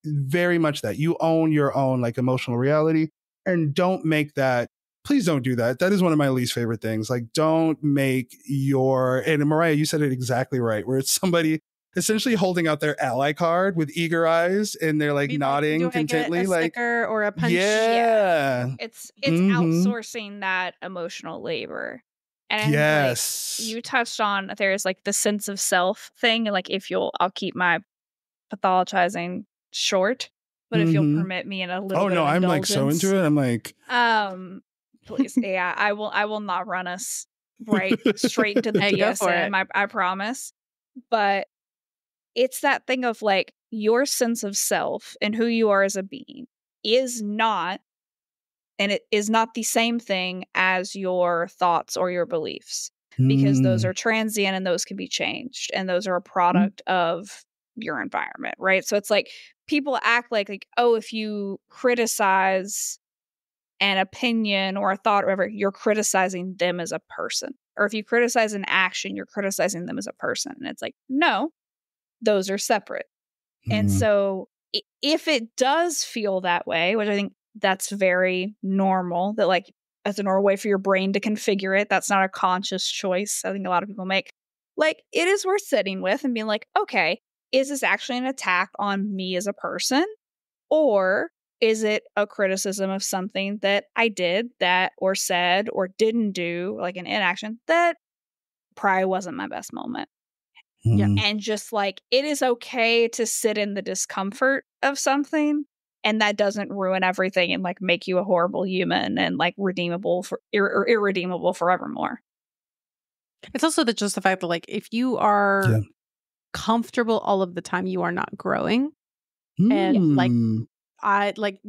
Very much that you own your own like emotional reality, and don't make that. Please don't do that. That is one of my least favorite things. Like, don't make your, and Mariah, you said it exactly right, where it's somebody essentially holding out their ally card with eager eyes and they're like nodding do contently, I get a like sticker or a punch. Yeah. It's outsourcing that emotional labor. And yes, like, you touched on there's like the sense of self thing, and like I'll keep my pathologizing short, but if you'll permit me in a little bit of I'm like so into it. I'm like, please, I will not run us right straight into the DSM. I promise. But it's that thing of like your sense of self and who you are as a being is not, and it is not the same thing as your thoughts or your beliefs, because those are transient and those can be changed, and those are a product of your environment, right? So it's like people act like, oh, if you criticize an opinion or a thought or whatever, you're criticizing them as a person. Or if you criticize an action, you're criticizing them as a person. And it's like, no, those are separate. And so if it does feel that way, which I think that's very normal, that like that's a normal way for your brain to configure it. That's not a conscious choice I think a lot of people make. Like, it is worth sitting with and being like, okay, is this actually an attack on me as a person? Or is it a criticism of something that I did that or said or didn't do, like an inaction that probably wasn't my best moment? Yeah. And just like, it is okay to sit in the discomfort of something, and that doesn't ruin everything and like make you a horrible human and like redeemable for or irredeemable forevermore. It's also just the fact that like if you are comfortable all of the time, you are not growing. And like I like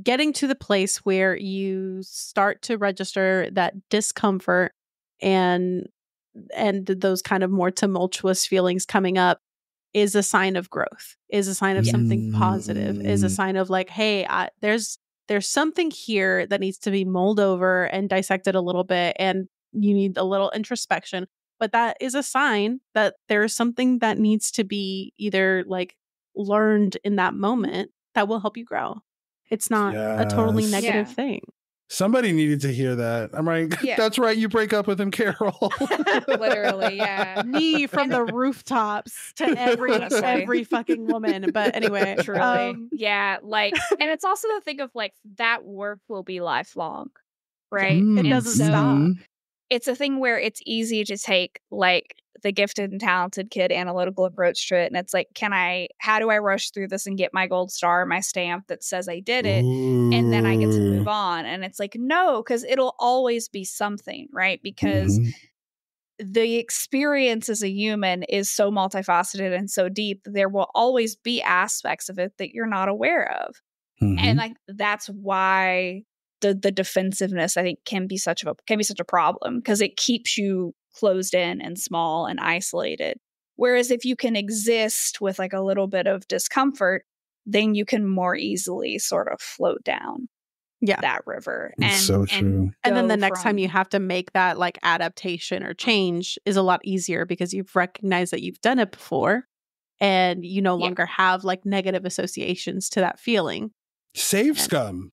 getting to the place where you start to register that discomfort and those kind of more tumultuous feelings coming up is a sign of growth, is a sign of something positive, is a sign of like, hey, there's something here that needs to be mulled over and dissected a little bit, and you need a little introspection. But that is a sign that there is something that needs to be either like learned in that moment that will help you grow. It's not a totally negative thing. Somebody needed to hear that. I'm like, that's right, you break up with him, Carol. Literally, me from the rooftops to every fucking woman. But anyway, truly, like, and it's also the thing of like that work will be lifelong, right? It doesn't stop. It's a thing where it's easy to take like the gifted and talented kid analytical approach to it, and it's like, how do I rush through this and get my gold star, my stamp that says I did it, and then I get to move on? And it's like, no, because it'll always be something, right? Because the experience as a human is so multifaceted and so deep that there will always be aspects of it that you're not aware of. And like that's why the defensiveness, I think, can be such a problem, because it keeps you closed in and small and isolated. Whereas if you can exist with like a little bit of discomfort, then you can more easily sort of float down that river. It's so true. And then the next time you have to make that like adaptation or change is a lot easier, because you've recognized that you've done it before and you no longer have like negative associations to that feeling. Save scum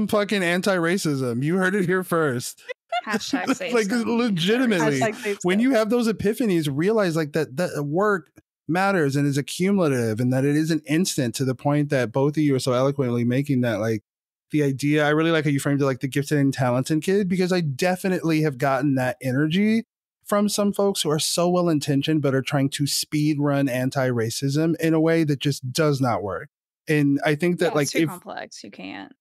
fucking anti-racism. You heard it here first. Hashtag save like scum. legitimately, when you have those epiphanies, realize like that work matters and is accumulative, and that it isn't instant, to the point that both of you are so eloquently making that like the idea. I really like how you framed it, like the gifted and talented kid, because I definitely have gotten that energy from some folks who are so well intentioned but are trying to speed run anti-racism in a way that just does not work. And I think that like it's too complex, you can't.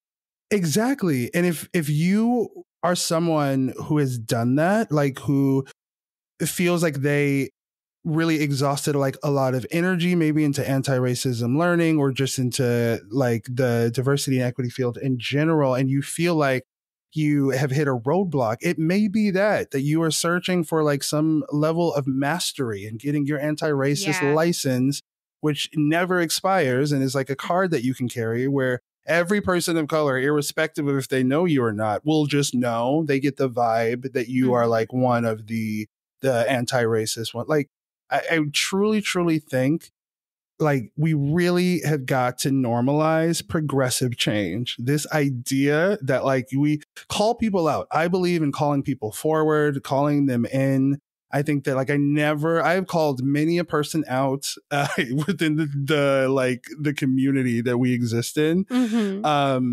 Exactly. And if you are someone who has done that, like who feels like they really exhausted like a lot of energy, maybe into anti-racism learning or just into like the diversity and equity field in general, and you feel like you have hit a roadblock, it may be that you are searching for like some level of mastery and getting your anti-racist license, which never expires and is like a card that you can carry, where every person of color, irrespective of if they know you or not, will just know. They get the vibe that you are like one of the anti-racist one. Like, I truly, truly think like we really have got to normalize progressive change. This idea that like we call people out. I believe in calling people forward, calling them in. I think that like I've called many a person out within the community that we exist in,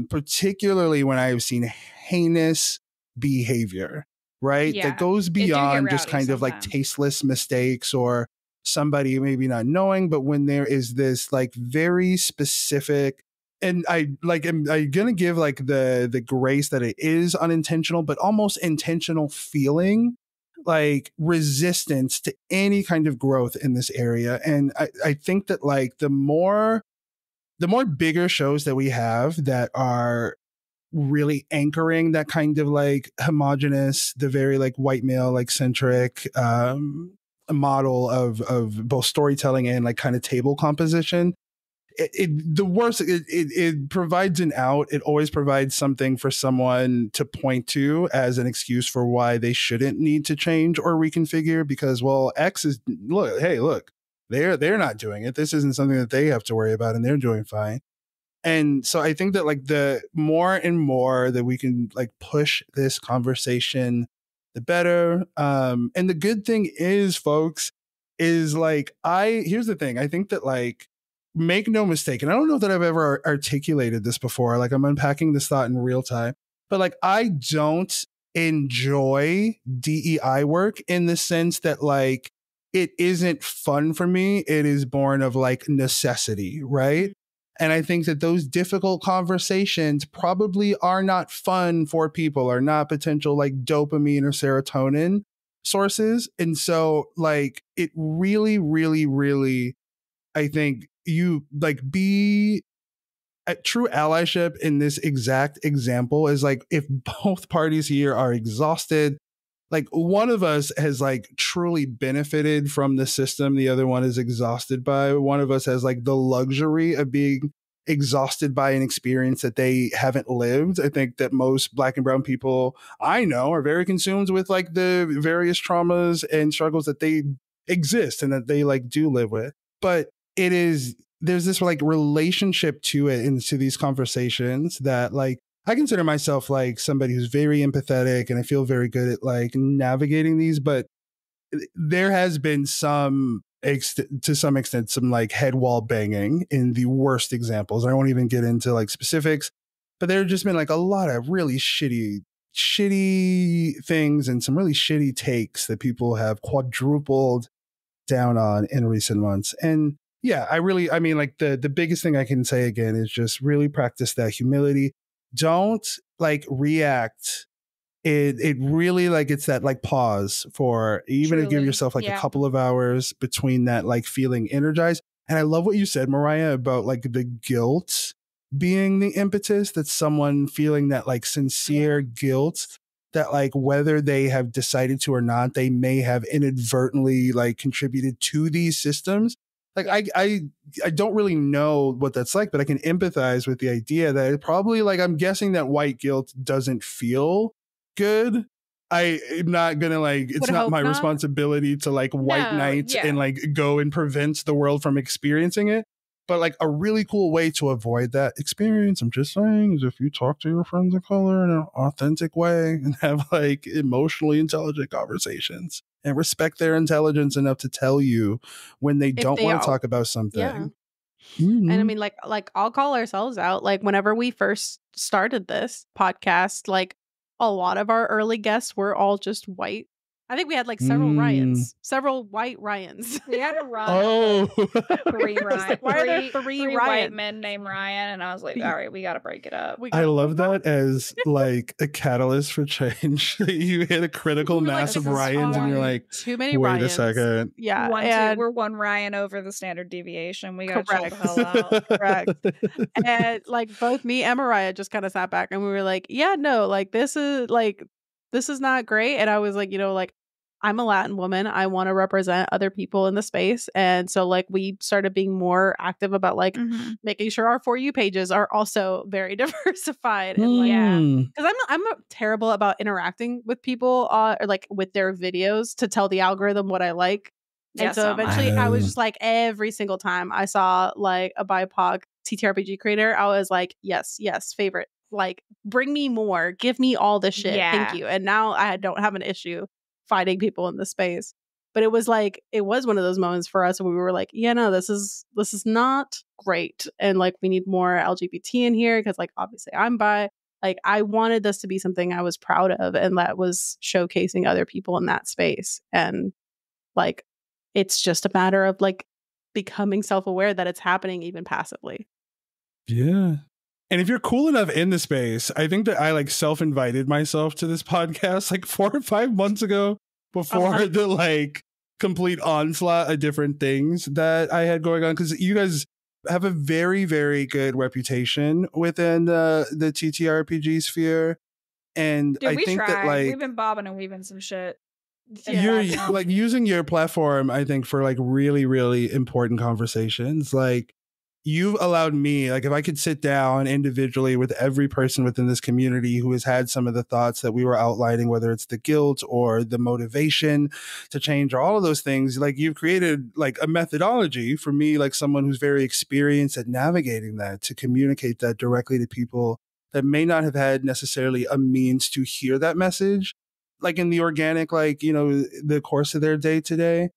particularly when I have seen heinous behavior, right? Yeah, that goes it do get beyond just rowdy kind of like sometimes. tasteless mistakes or somebody maybe not knowing, but when there is this like very specific, and I'm gonna give like the grace that it is unintentional, but almost intentional feeling like resistance to any kind of growth in this area. And I think that like the more bigger shows that we have that are really anchoring that kind of like homogenous, the very like white male, like centric model of both storytelling and like kind of table composition. It provides an out. It always provides something for someone to point to as an excuse for why they shouldn't need to change or reconfigure, because, well, X is, look, they're not doing it. This isn't something that they have to worry about and they're doing fine. And so I think that like the more and more that we can like push this conversation, the better. And the good thing is, folks, is like, here's the thing. I think that like, make no mistake, and I don't know that I've ever articulated this before. Like, I'm unpacking this thought in real time, but like, I don't enjoy DEI work in the sense that like, it isn't fun for me. It is born of like necessity, right? And I think that those difficult conversations probably are not fun for people, are not potential like dopamine or serotonin sources. And so like, it really, really, really, I think you like be at true allyship in this exact example is like, if both parties here are exhausted, like one of us has like truly benefited from the system, the other one is exhausted by. One of us has like the luxury of being exhausted by an experience that they haven't lived. I think that most Black and brown people I know are very consumed with like the various traumas and struggles that they exist and that they like do live with. But there's this like relationship to it into these conversations that like, I consider myself like somebody who's very empathetic and I feel very good at like navigating these, but there has been to some extent, some like head wall banging in the worst examples. I won't even get into like specifics, but there have just been like a lot of really shitty things and some really shitty takes that people have quadrupled down on in recent months. And yeah, I mean, like the biggest thing I can say again is just really practice that humility. Don't like react. It really like, it's that like pause for even to give yourself like a couple of hours between that, like feeling energized. And I love what you said, Mariah, about like the guilt being the impetus, that someone feeling that like sincere guilt that like whether they have decided to or not, they may have inadvertently like contributed to these systems. Like I don't really know what that's like, but I can empathize with the idea that it probably like, I'm guessing that white guilt doesn't feel good. I am not gonna like, it's not my responsibility to like white knight and like go and prevent the world from experiencing it. But like a really cool way to avoid that experience, I'm just saying, is if you talk to your friends of color in an authentic way and have like emotionally intelligent conversations and respect their intelligence enough to tell you when they don't want to talk about something. Yeah. And I mean, like I'll call ourselves out. Like whenever we first started this podcast, like a lot of our early guests were all just white. I think we had like several Ryans, several white Ryans. We had a Ryan. Oh, 3 Ryan. Why are there three Ryan? White men named Ryan, and I was like, all right, we got to break it up. I love that as like a catalyst for change. You hit a critical mass of Ryans, and you're like, too many wait Ryans. a second. Yeah, we're one Ryan over the standard deviation. We got to chill the hell out. Correct. And like both me and Mariah just kind of sat back, and we were like, yeah, no, like this is not great. And I was like, you know, like I'm a Latin woman. I want to represent other people in the space. And so like we started being more active about like making sure our For You pages are also very diversified. And like, because I'm terrible about interacting with people or like with their videos to tell the algorithm what I like. And so eventually I was just like, every single time I saw like a BIPOC TTRPG creator, I was like, yes, favorite. Like, bring me more. Give me all the shit. Thank you. And now I don't have an issue fighting people in the space. But it was like, it was one of those moments for us where we were like, yeah, no, this is not great. And like, we need more LGBT in here because like, obviously I'm bi. Like, I wanted this to be something I was proud of and that was showcasing other people in that space. And like, it's just a matter of like becoming self-aware that it's happening even passively. Yeah. And if you're cool enough in the space, I think that I like self-invited myself to this podcast like 4 or 5 months ago before the like complete onslaught of different things that I had going on. Because you guys have a very, very good reputation within the TTRPG sphere. And dude, I think that like we've been bobbing and weaving some shit. You're like using your platform, I think, for like really, really important conversations. Like you've allowed me, like if I could sit down individually with every person within this community who has had some of the thoughts that we were outlining, whether it's the guilt or the motivation to change or all of those things, like you've created like a methodology for me, like someone who's very experienced at navigating that, to communicate that directly to people that may not have had necessarily a means to hear that message, like in the organic, like, you know, the course of their day to day.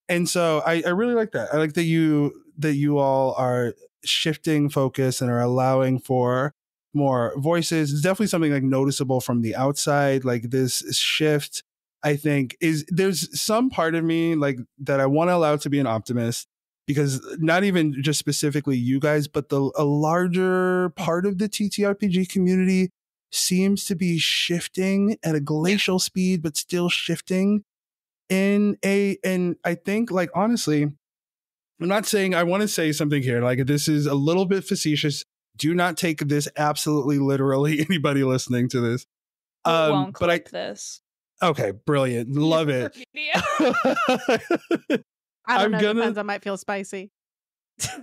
And so I really like that. I like that you all are shifting focus and are allowing for more voices. It's definitely something like noticeable from the outside. Like this shift, I think there's some part of me like that I want to allow to be an optimist, because not even just specifically you guys, but a larger part of the TTRPG community seems to be shifting at a glacial speed, but still shifting and I think like, honestly, I'm not saying, I want to say something here. Like this is a little bit facetious. Do not take this absolutely literally, anybody listening to this. We won't clip this. Okay, brilliant. Love it. I don't know. Depends. I might feel spicy.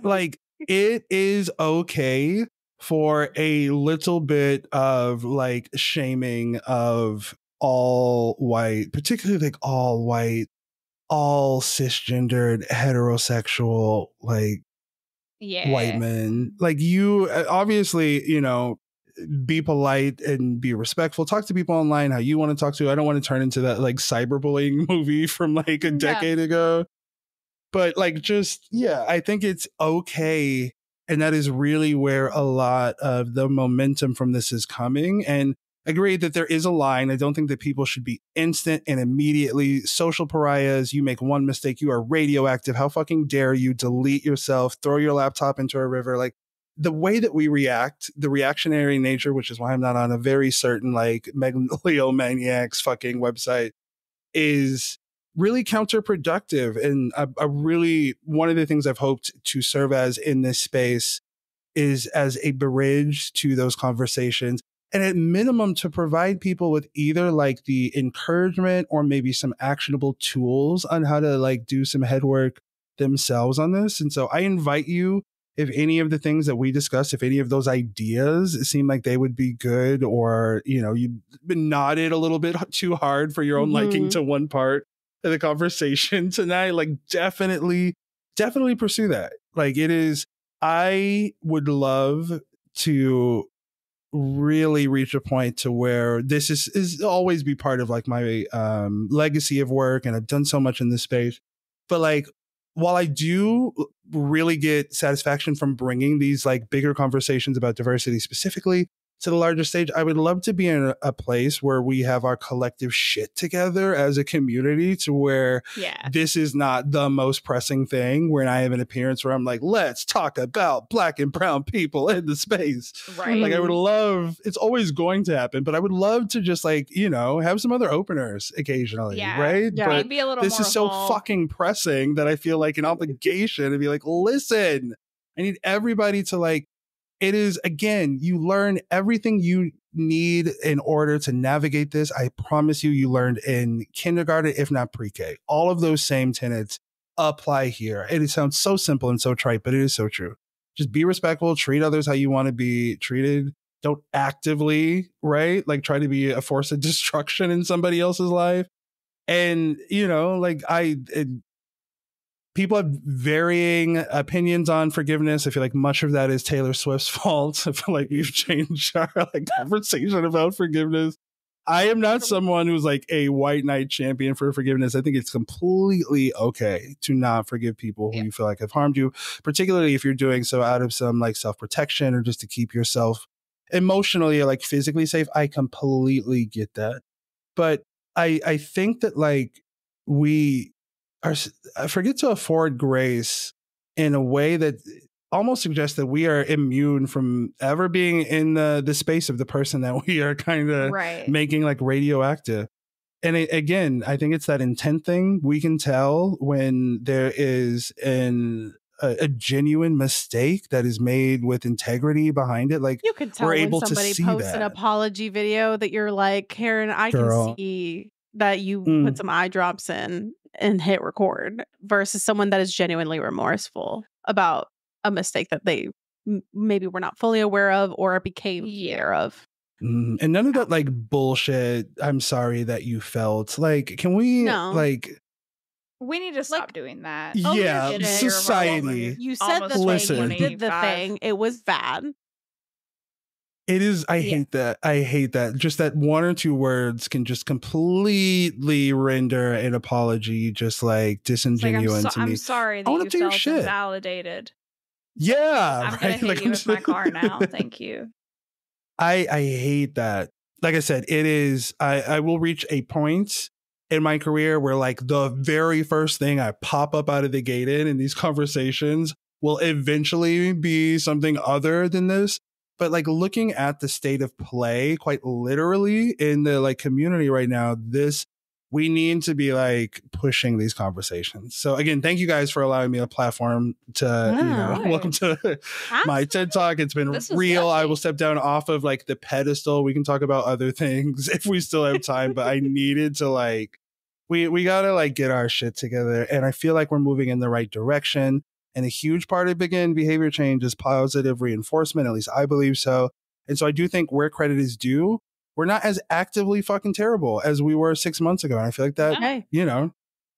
Like it is okay for a little bit of like shaming of all white, particularly like all white, all cisgendered, heterosexual, like white men. Like you obviously, you know, be polite and be respectful. Talk to people online how you want to talk to. I don't want to turn into that like cyberbullying movie from like a decade ago. But like, just, yeah, I think it's okay. And that is really where a lot of the momentum from this is coming. And I agree that there is a line. I don't think that people should be instant and immediately social pariahs. You make one mistake, you are radioactive. How fucking dare you delete yourself, throw your laptop into a river? Like the way that we react, the reactionary nature, which is why I'm not on a very certain like megalomaniacs fucking website, is really counterproductive. And a really, one of the things I've hoped to serve as in this space is as a bridge to those conversations, and at minimum to provide people with either like the encouragement or maybe some actionable tools on how to like do some headwork themselves on this. And so I invite you, if any of the things that we discussed, if any of those ideas seem like they would be good, or, you know, you've been nodded a little bit too hard for your own liking to one part of the conversation tonight, like definitely pursue that. Like it is, I would love to really reach a point to where this is always be part of like my legacy of work, and I've done so much in this space. But like, while I do really get satisfaction from bringing these like bigger conversations about diversity specifically to the larger stage, I would love to be in a place where we have our collective shit together as a community, to where this is not the most pressing thing when I have an appearance where I'm like, let's talk about Black and brown people in the space. Right. Like I would love, it's always going to happen, but I would love to just like, you know, have some other openers occasionally. Right. Yeah. But be a little this more is so fucking pressing that I feel like an obligation to be like, listen, I need everybody to like it is, again, you learn everything you need in order to navigate this. I promise you learned in kindergarten, if not pre-K. All of those same tenets apply here. It sounds so simple and so trite, but it is so true. Just be respectful, treat others how you want to be treated. Don't actively, right? Like try to be a force of destruction in somebody else's life. And, people have varying opinions on forgiveness. I feel like much of that is Taylor Swift's fault. I feel like we've changed our conversation about forgiveness. I am not someone who's like a white knight champion for forgiveness. I think it's completely okay to not forgive people who you feel like have harmed you, particularly if you're doing so out of some like self-protection or just to keep yourself emotionally or like physically safe. I completely get that. But I think that like we forget to afford grace in a way that almost suggests that we are immune from ever being in the space of the person that we are kind of making like radioactive. And again, I think it's that intent thing. We can tell when there is a genuine mistake that is made with integrity behind it. Like you can tell we're when able somebody to see posts that. an apology video that you're like, Karen, I Girl. can see that you put some eye drops in and hit record, versus someone that is genuinely remorseful about a mistake that they maybe were not fully aware of or became aware of. And none of that like bullshit, I'm sorry that you felt. Like, can we we need to stop doing that. Yeah, society. You said the thing, you did the thing, it was bad. It is. I hate that. I hate that. Just that one or two words can just completely render an apology just like disingenuous to me. I'm sorry that you felt invalidated. Yeah. I'm going to hit you with my car now. Thank you. I hate that. Like I said, it is. I will reach a point in my career where like the very first thing I pop up out of the gate in these conversations will eventually be something other than this. But like looking at the state of play, quite literally in the like community right now, we need to be like pushing these conversations. So again, thank you guys for allowing me a platform to, welcome to my TED Talk. It's been real. I will step down off of like the pedestal. We can talk about other things if we still have time, but I needed to like, we gotta like get our shit together. And I feel like we're moving in the right direction. And a huge part of behavior change is positive reinforcement. At least I believe so. And so I do think where credit is due, we're not as actively fucking terrible as we were 6 months ago. And I feel like that, we don't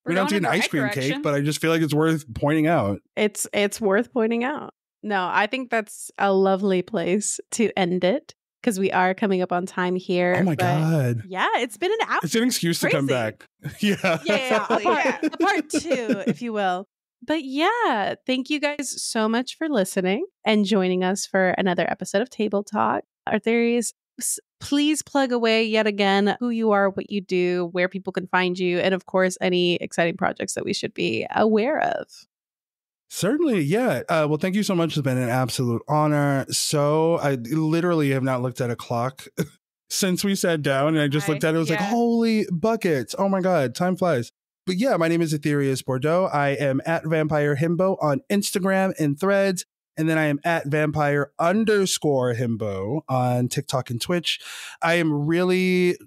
have to get an ice cream cake, but I just feel like it's worth pointing out. It's worth pointing out. No, I think that's a lovely place to end it because we are coming up on time here. Oh my God. Yeah, it's been an hour. It's an excuse to come back. Yeah. A part two, if you will. But yeah, thank you guys so much for listening and joining us for another episode of Table Talk. Aetherius, please plug away yet again who you are, what you do, where people can find you, and of course, any exciting projects that we should be aware of. Certainly, yeah. Well, thank you so much. It's been an absolute honor. So I literally have not looked at a clock since we sat down, and I just looked at it. I was like, holy buckets. Oh my God, time flies. But yeah, my name is Aetherius Bordeaux. I am at Vampire Himbo on Instagram and Threads. And then I am at Vampire_Himbo on TikTok and Twitch. I am really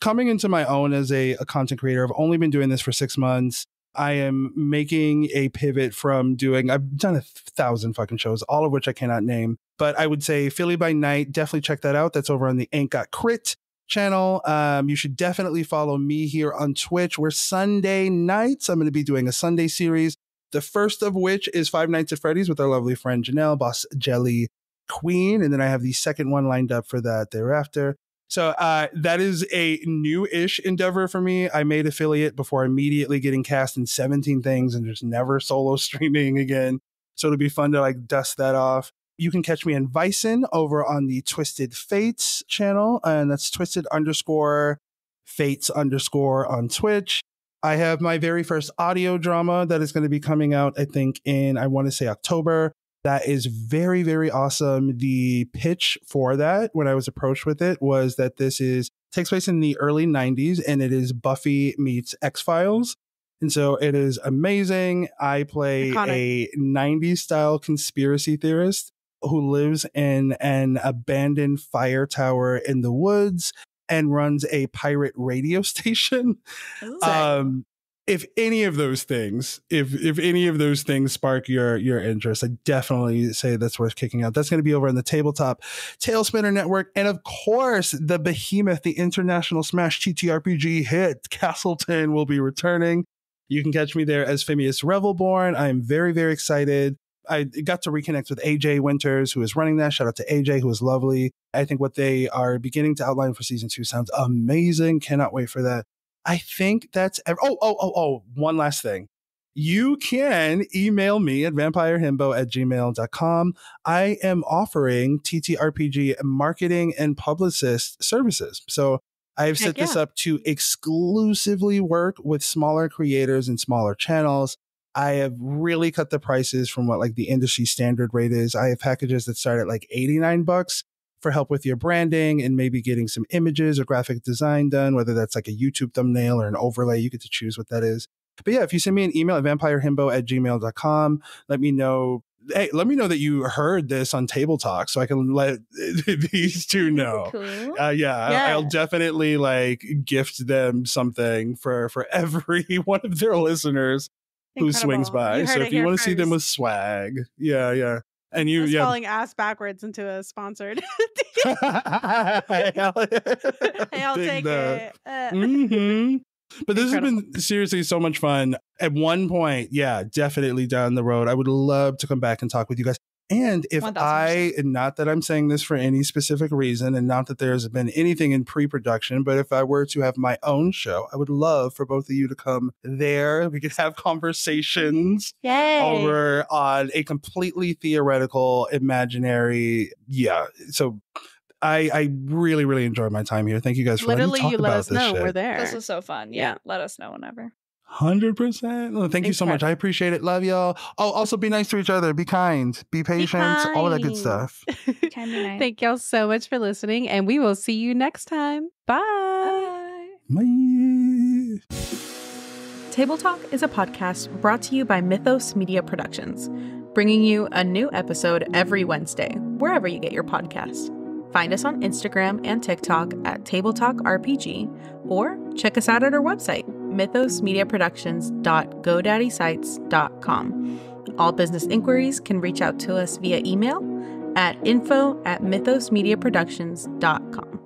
coming into my own as a content creator. I've only been doing this for 6 months. I am making a pivot from I've done 1,000 fucking shows, all of which I cannot name. But I would say Philly by Night, definitely check that out. That's over on the Ain't Got Crit channel. You should definitely follow me here on Twitch, where Sunday nights I'm going to be doing a Sunday series, the first of which is Five Nights at Freddy's with our lovely friend Janelle, Boss Jelly Queen, and then I have the second one lined up for that thereafter. So that is a new-ish endeavor for me. I made affiliate before immediately getting cast in 17 things and just never solo streaming again. So it'll be fun to like dust that off. You can catch me in Vicen over on the Twisted Fates channel, and that's Twisted_Fates_ on Twitch. I have my very first audio drama that is going to be coming out, I think, in, I want to say October. That is very, very awesome. The pitch for that, when I was approached with it, was that takes place in the early 90s, and it is Buffy meets X-Files. And so it is amazing. I play a 90s style conspiracy theorist who lives in an abandoned fire tower in the woods and runs a pirate radio station. If any of those things, if any of those things spark your interest, I definitely say that's worth kicking out. That's going to be over on the Tabletop Tailspinner Network. And of course, the behemoth, the international smash TTRPG hit, Castleton, will be returning. You can catch me there as Phineas Revelborn. I am very, very excited. I got to reconnect with AJ Winters, who is running that. Shout out to AJ, who is lovely. I think what they are beginning to outline for season 2 sounds amazing. Cannot wait for that. I think that's one last thing. You can email me at vampirehimbo@gmail.com. I am offering TTRPG marketing and publicist services. So I've set this up to exclusively work with smaller creators and smaller channels. I have really cut the prices from what like the industry standard rate is. I have packages that start at like $89 for help with your branding and maybe getting some images or graphic design done, whether that's like a YouTube thumbnail or an overlay. You get to choose what that is. But yeah, if you send me an email at vampirehimbo@gmail.com, let me know. Hey, let me know that you heard this on Table Talk so I can let these two know. Cool. I'll definitely like gift them something for every one of their listeners who swings by. So if you want to see them with swag, yeah. And you falling ass backwards into a sponsored. I'll take it. But this has been seriously so much fun. At one point, definitely down the road, I would love to come back and talk with you guys. And if 1,000%. Not that I'm saying this for any specific reason and not that there's been anything in pre-production, but if I were to have my own show, I would love for both of you to come there. We could have conversations over on a completely theoretical, imaginary. Yeah. So I really, really enjoyed my time here. Thank you guys for letting me talk about this. Let us know we're there. This was so fun. Yeah. Let us know whenever. 100%. Well, thank you so much. I appreciate it. Love y'all. Oh, also be nice to each other. Be kind. Be patient. All of that good stuff. Thank y'all so much for listening, and we will see you next time. Bye. Bye. Table Talk is a podcast brought to you by Mythos Media Productions, bringing you a new episode every Wednesday, wherever you get your podcasts. Find us on Instagram and TikTok at Table Talk RPG, or check us out at our website, mythosmediaproductions.godaddyscites.com. All business inquiries can reach out to us via email at info@mythosmediaproductions.com.